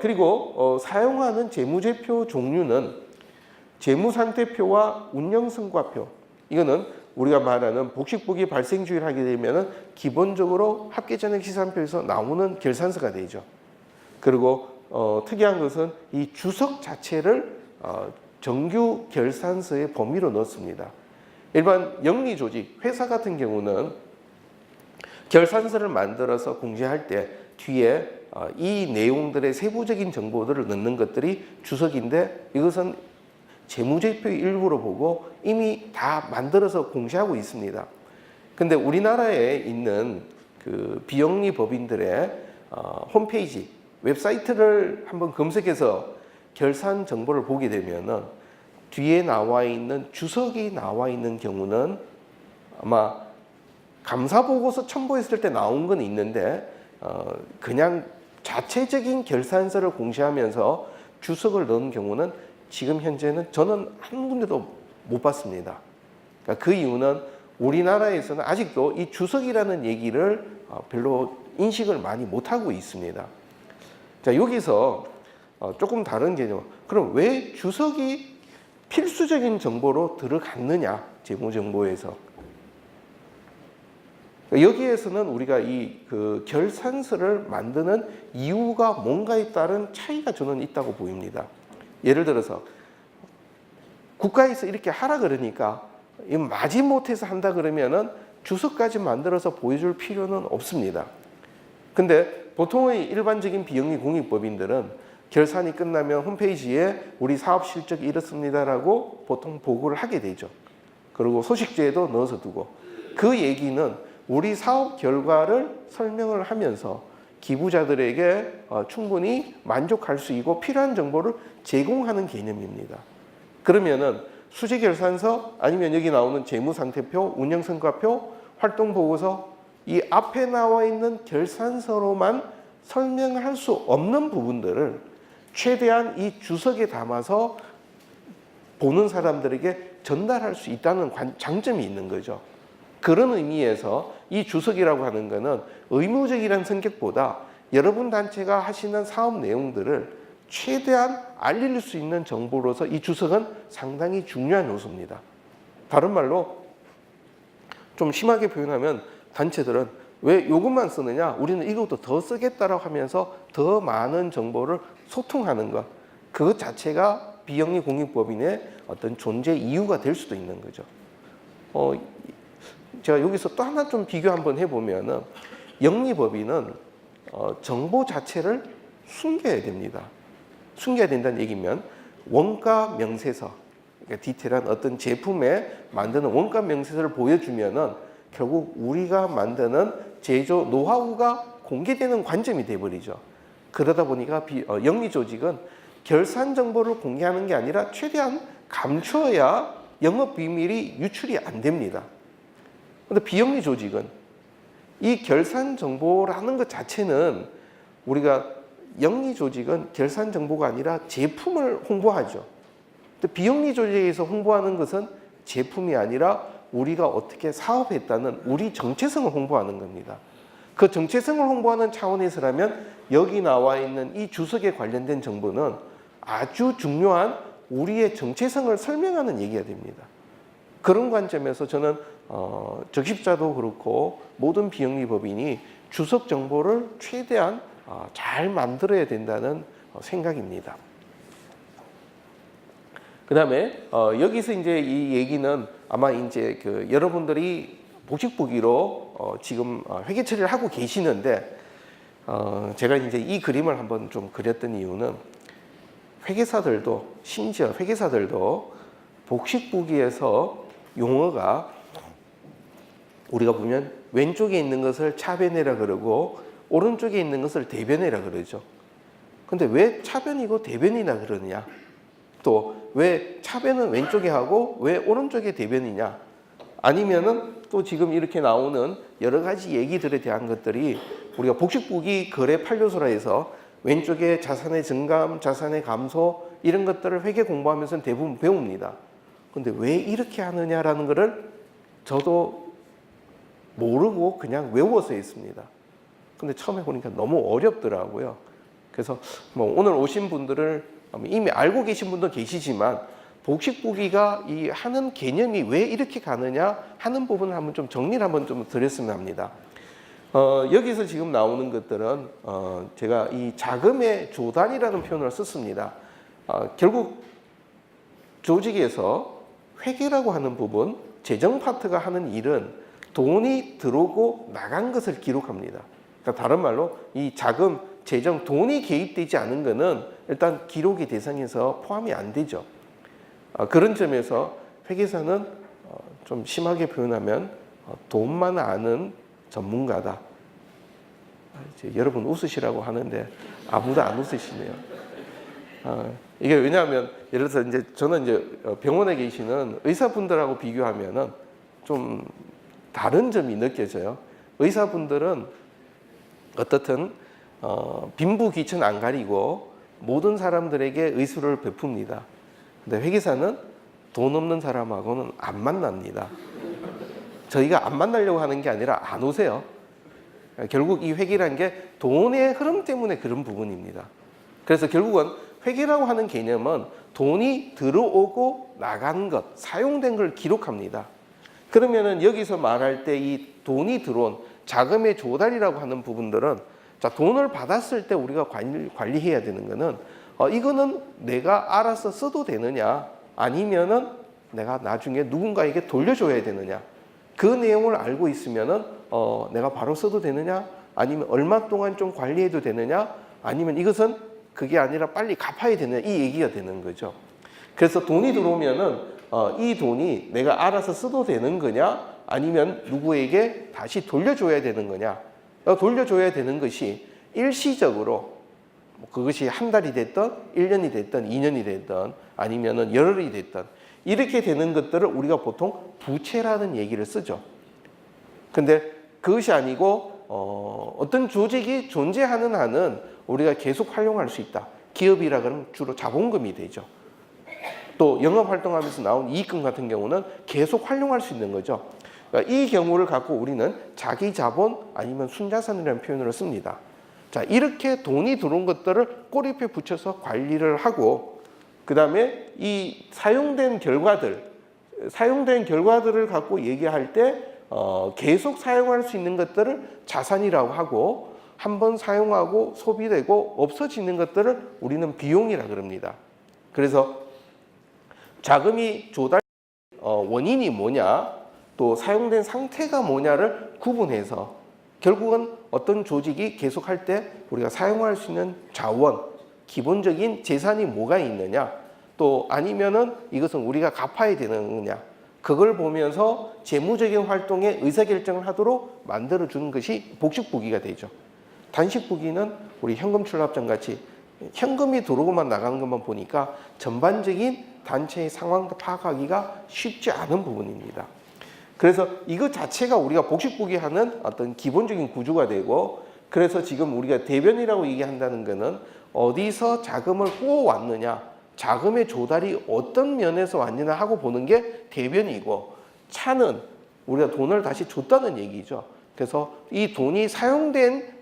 그리고 사용하는 재무제표 종류는 재무상태표와 운영성과표, 이거는 우리가 말하는 복식부기 발생주의를 하게 되면 기본적으로 합계전액시산표에서 나오는 결산서가 되죠. 그리고 특이한 것은 이 주석 자체를 정규 결산서의 범위로 넣습니다. 일반 영리조직, 회사 같은 경우는 결산서를 만들어서 공시할 때 뒤에 이 내용들의 세부적인 정보들을 넣는 것들이 주석인데, 이것은 재무제표의 일부로 보고 이미 다 만들어서 공시하고 있습니다. 근데 우리나라에 있는 그 비영리 법인들의 홈페이지, 웹사이트를 한번 검색해서 결산 정보를 보게 되면은 뒤에 나와 있는 주석이 나와 있는 경우는 아마 감사보고서 첨부했을 때 나온 건 있는데 그냥 자체적인 결산서를 공시하면서 주석을 넣은 경우는 지금 현재는 저는 한 군데도 못 봤습니다. 그러니까 그 이유는 우리나라에서는 아직도 이 주석이라는 얘기를 별로 인식을 많이 못하고 있습니다. 자, 여기서 조금 다른 개념. 그럼 왜 주석이 필수적인 정보로 들어갔느냐, 재무정보에서. 여기에서는 우리가 이 그 결산서를 만드는 이유가 뭔가에 따른 차이가 저는 있다고 보입니다. 예를 들어서 국가에서 이렇게 하라 그러니까 마지못해서 한다 그러면은 주석까지 만들어서 보여줄 필요는 없습니다. 근데 보통의 일반적인 비영리 공익법인들은 결산이 끝나면 홈페이지에 우리 사업 실적이 이렇습니다라고 보통 보고를 하게 되죠. 그리고 소식지에도 넣어서 두고, 그 얘기는 우리 사업 결과를 설명을 하면서 기부자들에게 충분히 만족할 수 있고 필요한 정보를 제공하는 개념입니다. 그러면은 수지결산서 아니면 여기 나오는 재무상태표, 운영성과표, 활동보고서, 이 앞에 나와 있는 결산서로만 설명할 수 없는 부분들을 최대한 이 주석에 담아서 보는 사람들에게 전달할 수 있다는 장점이 있는 거죠. 그런 의미에서 이 주석이라고 하는 것은 의무적이라는 성격보다 여러분 단체가 하시는 사업 내용들을 최대한 알릴 수 있는 정보로서 이 주석은 상당히 중요한 요소입니다. 다른 말로 좀 심하게 표현하면 단체들은 왜 이것만 쓰느냐, 우리는 이것도 더 쓰겠다라고 하면서 더 많은 정보를 소통하는 것, 그것 자체가 비영리 공익법인의 어떤 존재 이유가 될 수도 있는 거죠. 제가 여기서 또 하나 좀 비교 한번 해보면은, 영리법인은 정보 자체를 숨겨야 됩니다. 숨겨야 된다는 얘기면 원가 명세서, 그러니까 디테일한 어떤 제품에 만드는 원가 명세서를 보여주면은 결국 우리가 만드는 제조 노하우가 공개되는 관점이 돼버리죠. 그러다 보니까 영리 조직은 결산 정보를 공개하는 게 아니라 최대한 감춰야 영업 비밀이 유출이 안 됩니다. 그런데 비영리 조직은 이 결산 정보라는 것 자체는, 우리가 영리 조직은 결산 정보가 아니라 제품을 홍보하죠. 근데 비영리 조직에서 홍보하는 것은 제품이 아니라 우리가 어떻게 사업했다는 우리 정체성을 홍보하는 겁니다. 그 정체성을 홍보하는 차원에서라면 여기 나와 있는 이 주석에 관련된 정보는 아주 중요한 우리의 정체성을 설명하는 얘기가 됩니다. 그런 관점에서 저는 적십자도 그렇고 모든 비영리 법인이 주석 정보를 최대한 잘 만들어야 된다는 생각입니다. 그 다음에 여기서 이제 이 얘기는 아마 이제 그 여러분들이 복식부기로 지금 회계 처리를 하고 계시는데, 제가 이제 이 그림을 한번 좀 그렸던 이유는 회계사들도, 심지어 회계사들도 복식부기에서 용어가 우리가 보면 왼쪽에 있는 것을 차변이라 그러고 오른쪽에 있는 것을 대변이라 그러죠. 근데 왜 차변이고 대변이라 그러느냐? 또 왜 차변은 왼쪽에 하고 왜 오른쪽에 대변이냐? 아니면은 또 지금 이렇게 나오는 여러 가지 얘기들에 대한 것들이 우리가 복식부기 거래 8요소라 해서 왼쪽에 자산의 증감, 자산의 감소, 이런 것들을 회계 공부하면서 대부분 배웁니다. 근데 왜 이렇게 하느냐라는 것을 저도 모르고 그냥 외워서 했습니다. 근데 처음에 보니까 너무 어렵더라고요. 그래서 뭐 오늘 오신 분들을 이미 알고 계신 분도 계시지만 복식보기가 이 하는 개념이 왜 이렇게 가느냐 하는 부분을 한번 좀 정리를 한번 좀 드렸으면 합니다. 여기서 지금 나오는 것들은 제가 이 자금의 조달이라는 표현을 썼습니다. 결국 조직에서 회계라고 하는 부분, 재정 파트가 하는 일은 돈이 들어오고 나간 것을 기록합니다. 그러니까 다른 말로 이 자금, 재정, 돈이 개입되지 않은 것은 일단 기록의 대상에서 포함이 안 되죠. 그런 점에서 회계사는 좀 심하게 표현하면 돈만 아는 전문가다. 이제 여러분 웃으시라고 하는데 아무도 안 웃으시네요. 이게 왜냐하면 예를 들어서 이제 저는 이제 병원에 계시는 의사분들하고 비교하면은 좀 다른 점이 느껴져요. 의사분들은 어떻든 빈부귀천 안 가리고 모든 사람들에게 의술을 베풉니다. 근데 회계사는 돈 없는 사람하고는 안 만납니다. 저희가 안 만나려고 하는 게 아니라 안 오세요. 결국 이 회계라는 게 돈의 흐름 때문에 그런 부분입니다. 그래서 결국은 회계라고 하는 개념은 돈이 들어오고 나간 것, 사용된 걸 기록합니다. 그러면은 여기서 말할 때 이 돈이 들어온 자금의 조달이라고 하는 부분들은 자, 돈을 받았을 때 우리가 관리해야 되는 거는 이거는 내가 알아서 써도 되느냐 아니면은 내가 나중에 누군가에게 돌려줘야 되느냐 그 내용을 알고 있으면은 내가 바로 써도 되느냐 아니면 얼마 동안 좀 관리해도 되느냐 아니면 이것은 그게 아니라 빨리 갚아야 되느냐 이 얘기가 되는 거죠. 그래서 돈이 들어오면은 이 돈이 내가 알아서 써도 되는 거냐 아니면 누구에게 다시 돌려줘야 되는 거냐 돌려줘야 되는 것이 일시적으로 그것이 한 달이 됐든 1년이 됐든 2년이 됐든 아니면은 열흘이 됐든 이렇게 되는 것들을 우리가 보통 부채라는 얘기를 쓰죠. 근데 그것이 아니고 어떤 조직이 존재하는 한은 우리가 계속 활용할 수 있다. 기업이라 그러면 주로 자본금이 되죠. 또 영업활동하면서 나온 이익금 같은 경우는 계속 활용할 수 있는 거죠. 그러니까 이 경우를 갖고 우리는 자기자본 아니면 순자산이라는 표현을 씁니다. 자, 이렇게 돈이 들어온 것들을 꼬리표에 붙여서 관리를 하고 그 다음에 이 사용된 결과들을 갖고 얘기할 때 계속 사용할 수 있는 것들을 자산이라고 하고 한번 사용하고 소비되고 없어지는 것들을 우리는 비용이라 그럽니다. 그래서 자금이 조달 원인이 뭐냐 또 사용된 상태가 뭐냐를 구분해서 결국은 어떤 조직이 계속할 때 우리가 사용할 수 있는 자원, 기본적인 재산이 뭐가 있느냐 또 아니면은 이것은 우리가 갚아야 되는 거냐 그걸 보면서 재무적인 활동에 의사결정을 하도록 만들어주는 것이 복식부기가 되죠. 단식부기는 우리 현금 출납점 같이 현금이 들어오고만 나가는 것만 보니까 전반적인 단체의 상황 파악하기가 쉽지 않은 부분입니다. 그래서 이것 자체가 우리가 복식부기하는 어떤 기본적인 구조가 되고 그래서 지금 우리가 대변이라고 얘기한다는 것은 어디서 자금을 꾸어왔느냐 자금의 조달이 어떤 면에서 왔느냐 하고 보는 게 대변이고 차는 우리가 돈을 다시 줬다는 얘기죠. 그래서 이 돈이 사용된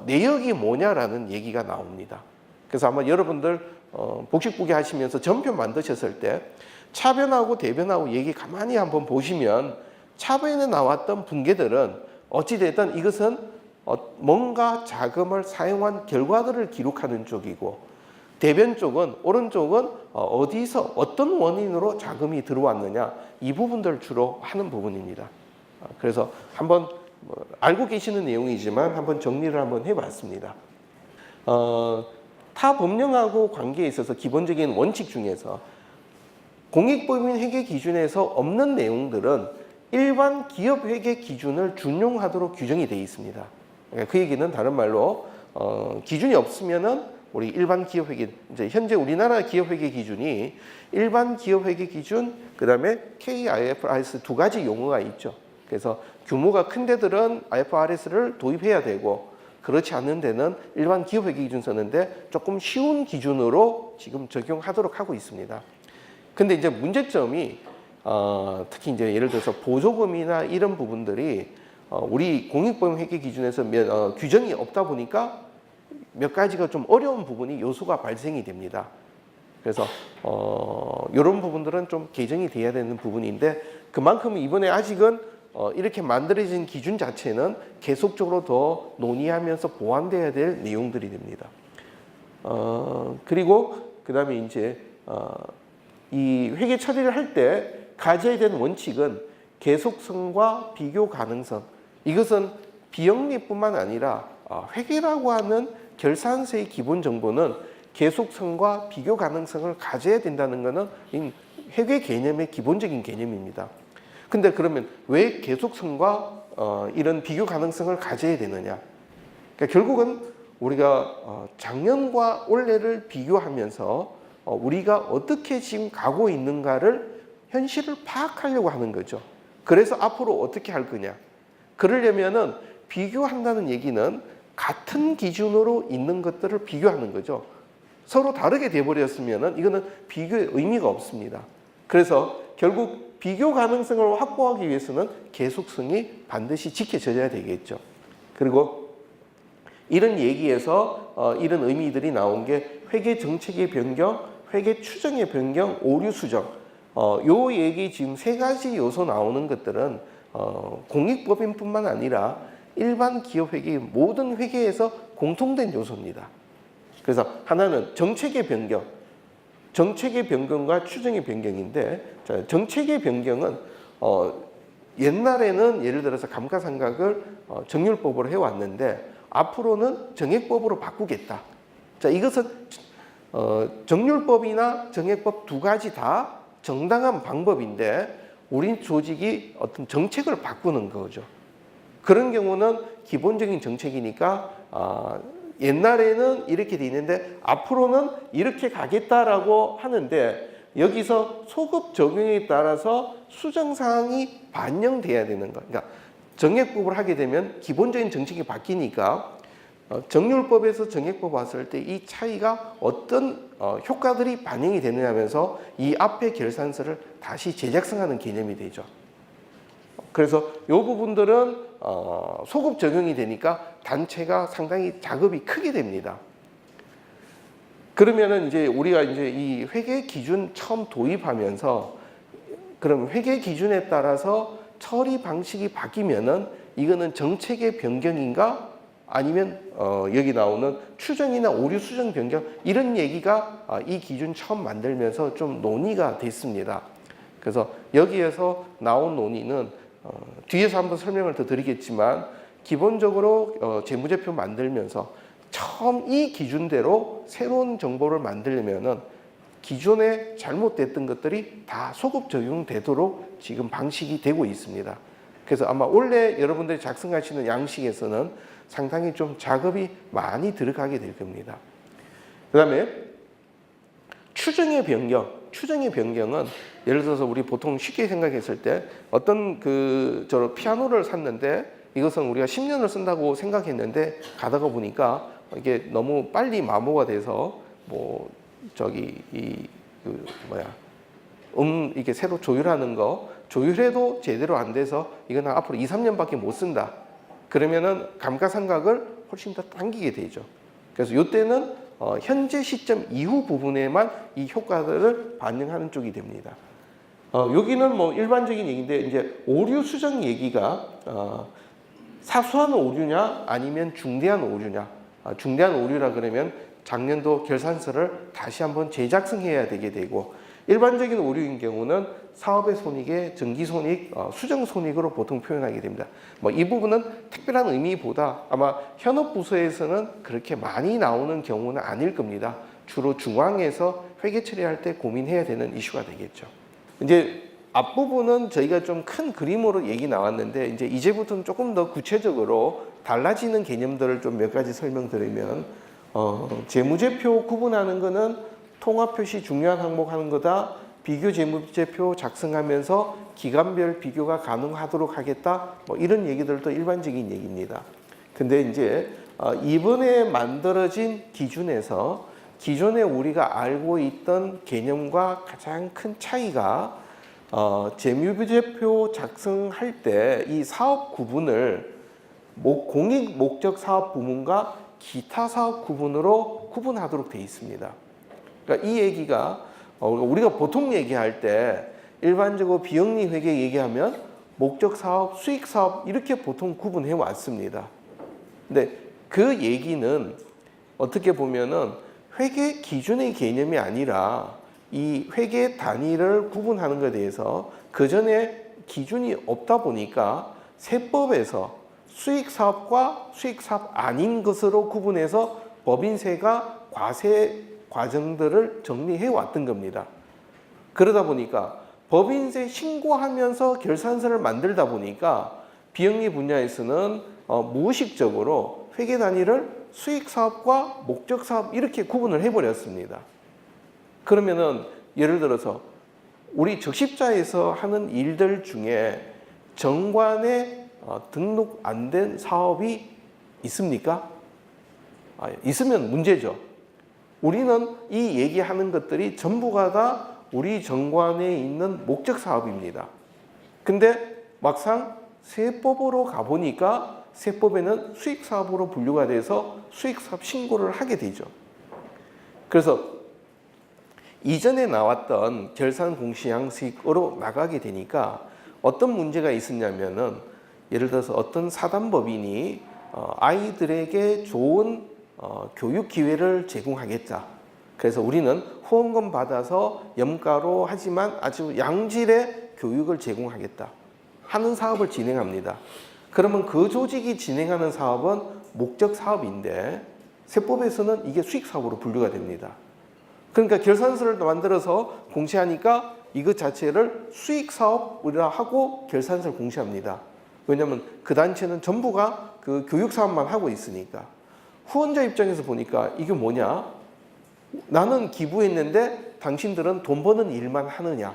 내역이 뭐냐라는 얘기가 나옵니다. 그래서 아마 여러분들 복식부기 하시면서 전편 만드셨을 때 차변하고 대변하고 얘기 가만히 한번 보시면 차변에 나왔던 분계들은 어찌됐든 이것은 뭔가 자금을 사용한 결과들을 기록하는 쪽이고 대변 쪽은 오른쪽은 어디서 어떤 원인으로 자금이 들어왔느냐 이 부분들을 주로 하는 부분입니다. 그래서 한번 알고 계시는 내용이지만 한번 정리를 한번 해봤습니다. 타 법령하고 관계에 있어서 기본적인 원칙 중에서 공익법인 회계 기준에서 없는 내용들은 일반 기업 회계 기준을 준용하도록 규정이 되어 있습니다. 그 얘기는 다른 말로 기준이 없으면은 우리 일반 기업 회계 이제 현재 우리나라 기업 회계 기준이 일반 기업 회계 기준 그다음에 KIFRS 두 가지 용어가 있죠. 그래서 규모가 큰 데들은 IFRS를 도입해야 되고 그렇지 않은 데는 일반 기업 회계 기준 쓰는데 조금 쉬운 기준으로 지금 적용하도록 하고 있습니다. 근데 이제 문제점이 특히 이제 예를 들어서 보조금이나 이런 부분들이 우리 공익보험 회계 기준에서 규정이 없다 보니까 몇 가지가 좀 어려운 부분이 요소가 발생이 됩니다. 그래서 이런 부분들은 좀 개정이 돼야 되는 부분인데 그만큼 이번에 아직은 이렇게 만들어진 기준 자체는 계속적으로 더 논의하면서 보완돼야 될 내용들이 됩니다. 그리고 그다음에 이제 이 회계 처리를 할 때 가져야 되는 원칙은 계속성과 비교 가능성. 이것은 비영리뿐만 아니라 회계라고 하는 결산서의 기본 정보는 계속성과 비교 가능성을 가져야 된다는 것은 회계 개념의 기본적인 개념입니다. 근데 그러면 왜 계속성과 이런 비교 가능성을 가져야 되느냐? 그러니까 결국은 우리가 작년과 올해를 비교하면서 우리가 어떻게 지금 가고 있는가를 현실을 파악하려고 하는 거죠. 그래서 앞으로 어떻게 할 거냐? 그러려면은 비교한다는 얘기는 같은 기준으로 있는 것들을 비교하는 거죠. 서로 다르게 돼버렸으면은 이거는 비교의 의미가 없습니다. 그래서 결국 비교 가능성을 확보하기 위해서는 계속성이 반드시 지켜져야 되겠죠. 그리고 이런 얘기에서 이런 의미들이 나온 게 회계 정책의 변경, 회계 추정의 변경, 오류 수정. 요 얘기 지금 세 가지 요소 나오는 것들은 공익법인뿐만 아니라 일반 기업 회계 모든 회계에서 공통된 요소입니다. 그래서 하나는 정책의 변경, 정책의 변경과 추정의 변경인데 정책의 변경은 옛날에는 예를 들어서 감가상각을 정률법으로 해왔는데 앞으로는 정액법으로 바꾸겠다. 자, 이것은 정률법이나 정액법 두 가지 다 정당한 방법인데 우리 조직이 어떤 정책을 바꾸는 거죠. 그런 경우는 기본적인 정책이니까 옛날에는 이렇게 돼 있는데 앞으로는 이렇게 가겠다라고 하는데 여기서 소급 적용에 따라서 수정 사항이 반영돼야 되는 거. 그러니까 정액법을 하게 되면 기본적인 정책이 바뀌니까 정률법에서 정액법 왔을 때 이 차이가 어떤 효과들이 반영이 되느냐 하면서 이 앞에 결산서를 다시 재작성하는 개념이 되죠. 그래서 이 부분들은 소급 적용이 되니까 단체가 상당히 작업이 크게 됩니다. 그러면은 이제 우리가 이제 이 회계 기준 처음 도입하면서 그럼 회계 기준에 따라서 처리 방식이 바뀌면은 이거는 정책의 변경인가? 아니면 여기 나오는 추정이나 오류 수정 변경 이런 얘기가 이 기준 처음 만들면서 좀 논의가 됐습니다. 그래서 여기에서 나온 논의는 뒤에서 한번 설명을 더 드리겠지만 기본적으로 재무제표 만들면서 처음 이 기준대로 새로운 정보를 만들려면은 기존에 잘못됐던 것들이 다 소급 적용되도록 지금 방식이 되고 있습니다. 그래서 아마 원래 여러분들이 작성하시는 양식에서는 상당히 좀 작업이 많이 들어가게 될 겁니다. 그 다음에 추정의 변경. 추정의 변경은 예를 들어서 우리 보통 쉽게 생각했을 때 어떤 저 피아노를 샀는데 이것은 우리가 10년을 쓴다고 생각했는데 가다가 보니까 이게 너무 빨리 마모가 돼서 이게 새로 조율하는 거 조율해도 제대로 안 돼서 이거는 앞으로 2, 3년밖에 못 쓴다. 그러면은 감가상각을 훨씬 더 당기게 되죠. 그래서 이때는 현재 시점 이후 부분에만 이 효과들을 반영하는 쪽이 됩니다. 여기는 뭐 일반적인 얘기인데 이제 오류 수정 얘기가 사소한 오류냐 아니면 중대한 오류냐. 중대한 오류라 그러면 작년도 결산서를 다시 한번 재작성해야 되게 되고 일반적인 오류인 경우는 사업의 손익의 정기손익, 수정손익으로 보통 표현하게 됩니다. 이 부분은 특별한 의미보다 아마 현업부서에서는 그렇게 많이 나오는 경우는 아닐 겁니다. 주로 중앙에서 회계 처리할 때 고민해야 되는 이슈가 되겠죠. 이제 앞부분은 저희가 좀 큰 그림으로 얘기 나왔는데 이제부터는 조금 더 구체적으로 달라지는 개념들을 좀 몇 가지 설명드리면 재무제표 구분하는 거는 통합표시 중요한 항목 하는 거다. 비교 재무제표 작성하면서 기간별 비교가 가능하도록 하겠다. 이런 얘기들도 일반적인 얘기입니다. 근데 이제 이번에 만들어진 기준에서 기존에 우리가 알고 있던 개념과 가장 큰 차이가 재무제표 작성할 때 이 사업 구분을 공익 목적 사업 부문과 기타 사업 구분으로 구분하도록 되어 있습니다. 그러니까 이 얘기가 우리가 보통 얘기할 때 일반적으로 비영리 회계 얘기하면 목적 사업, 수익 사업 이렇게 보통 구분해 왔습니다. 근데 그 얘기는 어떻게 보면은 회계 기준의 개념이 아니라 이 회계 단위를 구분하는 것에 대해서 그 전에 기준이 없다 보니까 세법에서 수익 사업과 수익 사업 아닌 것으로 구분해서 법인세가 과세 과정들을 정리해 왔던 겁니다. 그러다 보니까 법인세 신고하면서 결산서를 만들다 보니까 비영리 분야에서는 무의식적으로 회계 단위를 수익 사업과 목적 사업 이렇게 구분을 해버렸습니다. 그러면은 예를 들어서 우리 적십자에서 하는 일들 중에 정관에 등록 안 된 사업이 있습니까? 있으면 문제죠. 우리는 이 얘기하는 것들이 전부가 다 우리 정관에 있는 목적 사업입니다. 근데 막상 세법으로 가보니까 세법에는 수익 사업으로 분류가 돼서 수익 사업 신고를 하게 되죠. 그래서 이전에 나왔던 결산 공시 양식으로 나가게 되니까 어떤 문제가 있었냐면은 예를 들어서 어떤 사단법인이 아이들에게 좋은 교육 기회를 제공하겠다. 그래서 우리는 후원금 받아서 염가로 하지만 아주 양질의 교육을 제공하겠다 하는 사업을 진행합니다. 그러면 그 조직이 진행하는 사업은 목적 사업인데 세법에서는 이게 수익 사업으로 분류가 됩니다. 그러니까 결산서를 만들어서 공시하니까 이것 자체를 수익 사업이라 하고 결산서를 공시합니다. 왜냐하면 그 단체는 전부가 그 교육 사업만 하고 있으니까. 후원자 입장에서 보니까 이게 뭐냐? 나는 기부했는데 당신들은 돈 버는 일만 하느냐?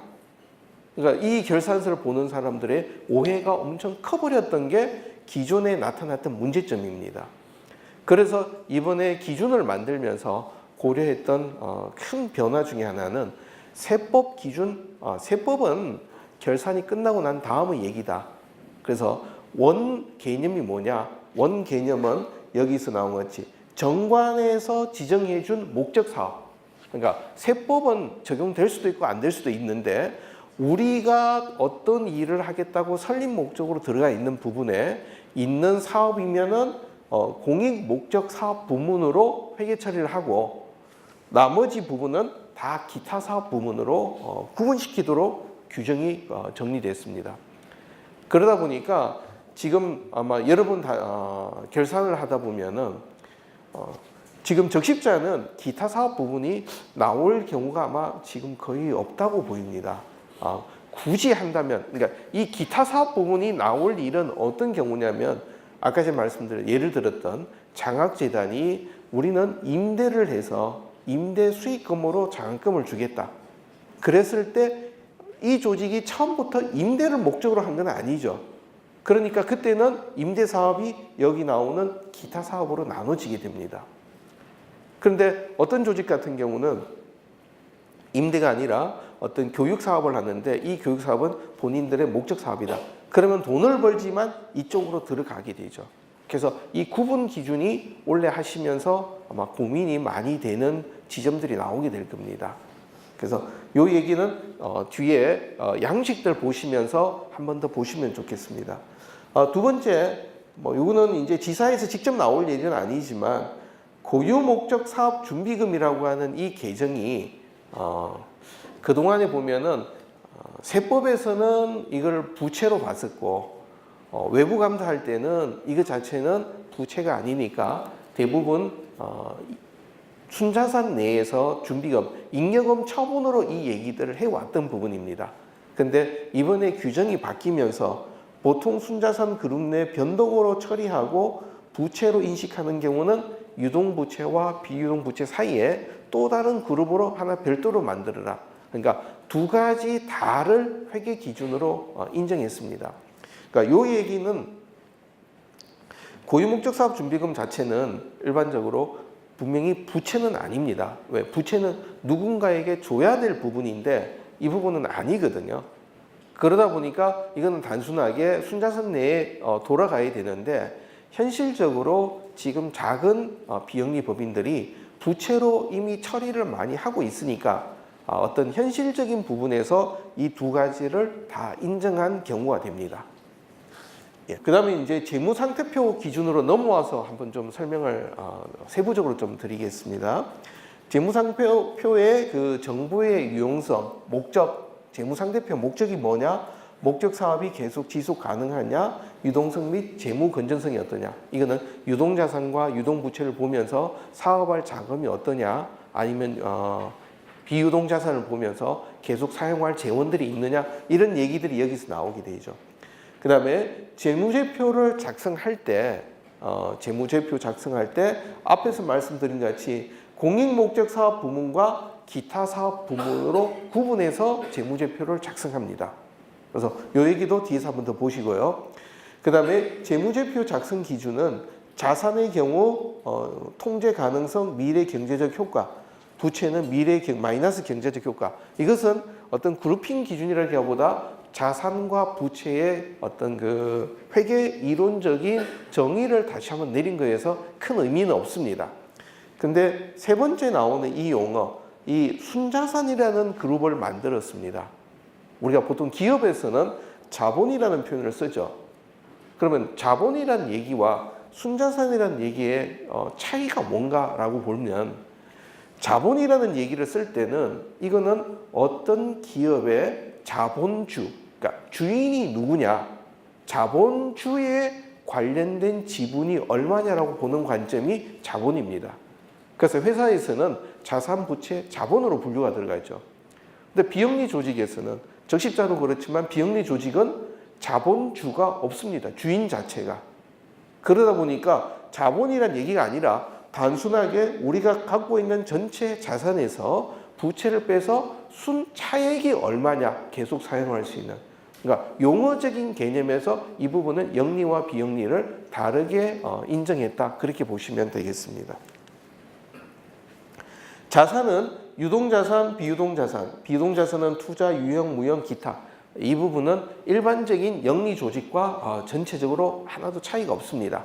그러니까 이 결산서를 보는 사람들의 오해가 엄청 커버렸던 게 기존에 나타났던 문제점입니다. 그래서 이번에 기준을 만들면서 고려했던 큰 변화 중에 하나는 세법 기준, 세법은 결산이 끝나고 난 다음의 얘기다. 그래서 원 개념이 뭐냐? 원 개념은 여기서 나온 것이 정관에서 지정해 준 목적 사업. 그러니까 세법은 적용될 수도 있고 안 될 수도 있는데 우리가 어떤 일을 하겠다고 설립 목적으로 들어가 있는 부분에 있는 사업이면은 공익 목적 사업 부문으로 회계 처리를 하고 나머지 부분은 다 기타 사업 부문으로 구분시키도록 규정이 정리됐습니다. 그러다 보니까 지금 아마 여러분 다 결산을 하다 보면은 지금 적십자는 기타 사업 부분이 나올 경우가 아마 지금 거의 없다고 보입니다. 굳이 한다면, 그러니까 이 기타 사업 부분이 나올 일은 어떤 경우냐면 아까 제가 말씀드린 예를 들었던 장학재단이 우리는 임대를 해서 임대 수익금으로 장학금을 주겠다. 그랬을 때 이 조직이 처음부터 임대를 목적으로 한 건 아니죠. 그러니까 그때는 임대 사업이 여기 나오는 기타 사업으로 나눠지게 됩니다. 그런데 어떤 조직 같은 경우는 임대가 아니라 어떤 교육 사업을 하는데 이 교육 사업은 본인들의 목적 사업이다. 그러면 돈을 벌지만 이쪽으로 들어가게 되죠. 그래서 이 구분 기준이 원래 하시면서 아마 고민이 많이 되는 지점들이 나오게 될 겁니다. 그래서 이 얘기는 뒤에 양식들 보시면서 한 번 더 보시면 좋겠습니다. 두 번째, 이거는 이제 지사에서 직접 나올 얘기는 아니지만 고유 목적 사업 준비금이라고 하는 이 계정이 그 동안에 보면은 세법에서는 이걸 부채로 봤었고 외부 감사할 때는 이거 자체는 부채가 아니니까 대부분 순자산 내에서 준비금, 잉여금 처분으로 이 얘기들을 해왔던 부분입니다. 근데 이번에 규정이 바뀌면서 보통 순자산 그룹 내 변동으로 처리하고 부채로 인식하는 경우는 유동부채와 비유동부채 사이에 또 다른 그룹으로 하나 별도로 만들어라. 그러니까 두 가지 다를 회계 기준으로 인정했습니다. 그러니까 이 얘기는 고유목적 사업 준비금 자체는 일반적으로 분명히 부채는 아닙니다. 왜? 부채는 누군가에게 줘야 될 부분인데 이 부분은 아니거든요. 그러다 보니까 이거는 단순하게 순자산 내에 돌아가야 되는데 현실적으로 지금 작은 비영리 법인들이 부채로 이미 처리를 많이 하고 있으니까 어떤 현실적인 부분에서 이 두 가지를 다 인정한 경우가 됩니다. 예. 그 다음에 이제 재무상태표 기준으로 넘어와서 한번 좀 설명을 세부적으로 좀 드리겠습니다. 재무상태표의 그 정보의 유용성, 목적, 재무상태표 목적이 뭐냐? 목적 사업이 계속 지속 가능하냐? 유동성 및 재무 건전성이 어떠냐? 이거는 유동자산과 유동부채를 보면서 사업할 자금이 어떠냐? 아니면 비유동자산을 보면서 계속 사용할 재원들이 있느냐? 이런 얘기들이 여기서 나오게 되죠. 그 다음에 재무제표를 작성할 때 재무제표 작성할 때 앞에서 말씀드린 같이 공익목적 사업 부문과 기타 사업 부문으로 구분해서 재무제표를 작성합니다. 그래서 이 얘기도 뒤에서 한번 더 보시고요. 그 다음에 재무제표 작성 기준은 자산의 경우 통제 가능성, 미래 경제적 효과, 부채는 미래 마이너스 경제적 효과. 이것은 어떤 그룹핑 기준이라기보다 자산과 부채의 어떤 그 회계 이론적인 정의를 다시 한번 내린 거에서 큰 의미는 없습니다. 근데 세 번째 나오는 이 용어, 이 순자산이라는 그룹을 만들었습니다. 우리가 보통 기업에서는 자본이라는 표현을 쓰죠. 그러면 자본이라는 얘기와 순자산이라는 얘기의 차이가 뭔가라고 보면 자본이라는 얘기를 쓸 때는 이거는 어떤 기업의 자본주, 그러니까 주인이 누구냐, 자본주에 관련된 지분이 얼마냐라고 보는 관점이 자본입니다. 그래서 회사에서는 자산, 부채, 자본으로 분류가 들어가 있죠. 근데 비영리 조직에서는 적십자도 그렇지만 비영리 조직은 자본주가 없습니다. 주인 자체가. 그러다 보니까 자본이란 얘기가 아니라 단순하게 우리가 갖고 있는 전체 자산에서 부채를 빼서 순차액이 얼마냐 계속 사용할 수 있는, 그러니까 용어적인 개념에서 이 부분은 영리와 비영리를 다르게 인정했다, 그렇게 보시면 되겠습니다. 자산은 유동자산, 비유동자산, 비유동자산은 투자, 유형, 무형, 기타. 이 부분은 일반적인 영리 조직과 전체적으로 하나도 차이가 없습니다.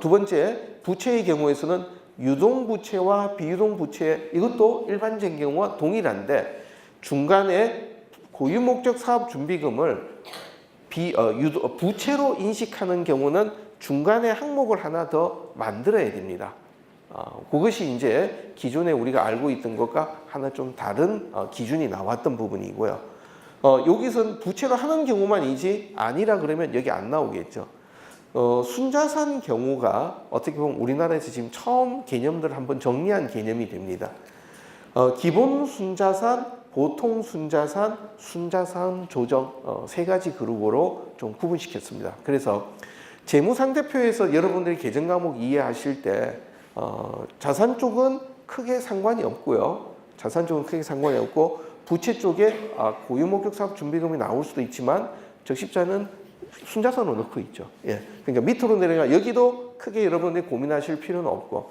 두 번째, 부채의 경우에서는 유동부채와 비유동부채, 이것도 일반적인 경우와 동일한데 중간에 고유목적 사업준비금을 부채로 인식하는 경우는 중간에 항목을 하나 더 만들어야 됩니다. 그것이 이제 기존에 우리가 알고 있던 것과 하나 좀 다른 기준이 나왔던 부분이고요. 여기선 부채로 하는 경우만이지 아니라 그러면 여기 안 나오겠죠. 순자산 경우가 어떻게 보면 우리나라에서 지금 처음 개념들을 한번 정리한 개념이 됩니다. 기본 순자산, 보통 순자산, 순자산 조정 세 가지 그룹으로 좀 구분시켰습니다. 그래서 재무상태표에서 여러분들이 계정 과목 이해하실 때 자산 쪽은 크게 상관이 없고요. 자산 쪽은 크게 상관이 없고 부채 쪽에 고유목적 사업 준비금이 나올 수도 있지만 적십자는 순자산으로 넣고 있죠. 예. 그러니까 밑으로 내려가 여기도 크게 여러분들이 고민하실 필요는 없고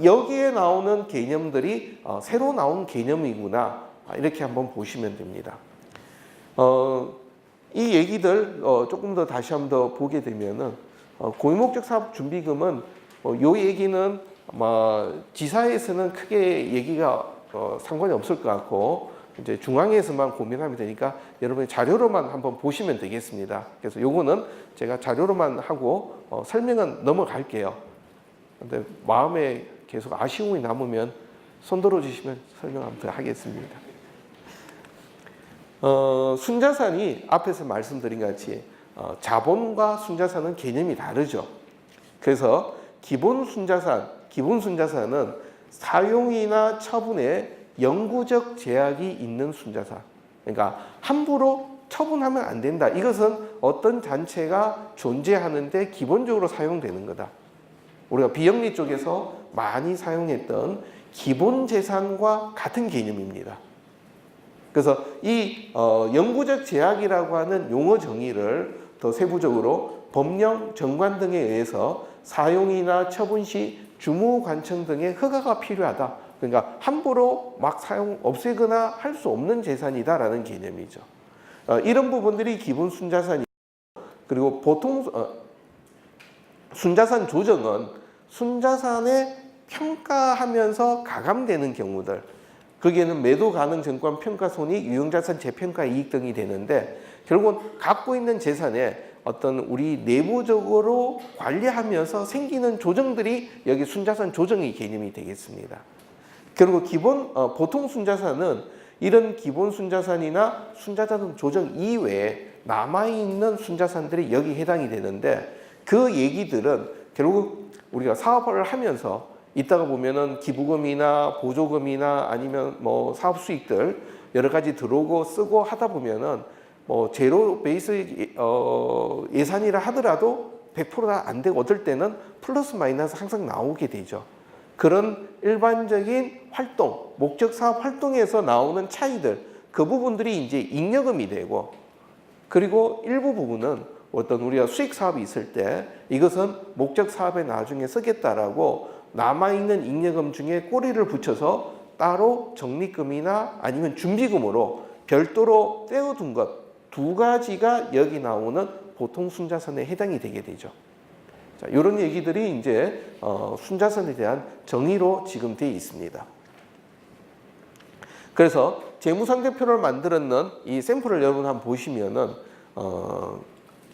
여기에 나오는 개념들이 새로 나온 개념이구나, 이렇게 한번 보시면 됩니다. 이 얘기들 조금 더 다시 한번 더 보게 되면은 고유목적 사업 준비금은 요 얘기는 지사에서는 크게 얘기가 상관이 없을 것 같고 이제 중앙에서만 고민하면 되니까 여러분이 자료로만 한번 보시면 되겠습니다. 그래서 요거는 제가 자료로만 하고 설명은 넘어갈게요. 근데 마음에 계속 아쉬움이 남으면 손 들어주시면 설명 한번 더 하겠습니다. 순자산이 앞에서 말씀드린 같이 자본과 순자산은 개념이 다르죠. 그래서 기본 순자산은 사용이나 처분에 영구적 제약이 있는 순자산. 그러니까 함부로 처분하면 안 된다. 이것은 어떤 단체가 존재하는데 기본적으로 사용되는 거다. 우리가 비영리 쪽에서 많이 사용했던 기본 재산과 같은 개념입니다. 그래서 이 영구적 제약이라고 하는 용어 정의를 더 세부적으로 법령, 정관 등에 의해서 사용이나 처분 시 주무관청 등의 허가가 필요하다. 그러니까 함부로 막 없애거나 할 수 없는 재산이다라는 개념이죠. 이런 부분들이 기본 순자산이 그리고 보통 순자산 조정은 순자산에 평가하면서 가감되는 경우들 거기에는 매도 가능 증권 평가손익, 유형자산 재평가 이익 등이 되는데 결국은 갖고 있는 재산에 어떤 우리 내부적으로 관리하면서 생기는 조정들이 여기 순자산 조정의 개념이 되겠습니다. 그리고 보통 순자산은 이런 기본 순자산이나 순자산 조정 이외에 남아있는 순자산들이 여기 해당이 되는데 그 얘기들은 결국 우리가 사업을 하면서 이따가 보면은 기부금이나 보조금이나 아니면 뭐 사업 수익들 여러 가지 들어오고 쓰고 하다 보면은 뭐 제로 베이스 예산이라 하더라도 100%다 안 되고 어떨 때는 플러스 마이너스 항상 나오게 되죠. 그런 일반적인 활동, 목적 사업 활동에서 나오는 차이들 그 부분들이 이제 잉여금이 되고 그리고 일부 부분은 어떤 우리가 수익 사업이 있을 때 이것은 목적 사업에 나중에 쓰겠다라고 남아있는 잉여금 중에 꼬리를 붙여서 따로 적립금이나 아니면 준비금으로 별도로 떼어둔 것 두 가지가 여기 나오는 보통 순자산에 해당이 되게 되죠. 자, 이런 얘기들이 이제 순자산에 대한 정의로 지금 되어 있습니다. 그래서 재무상태표를 만들었는 이 샘플을 여러분 한번 보시면은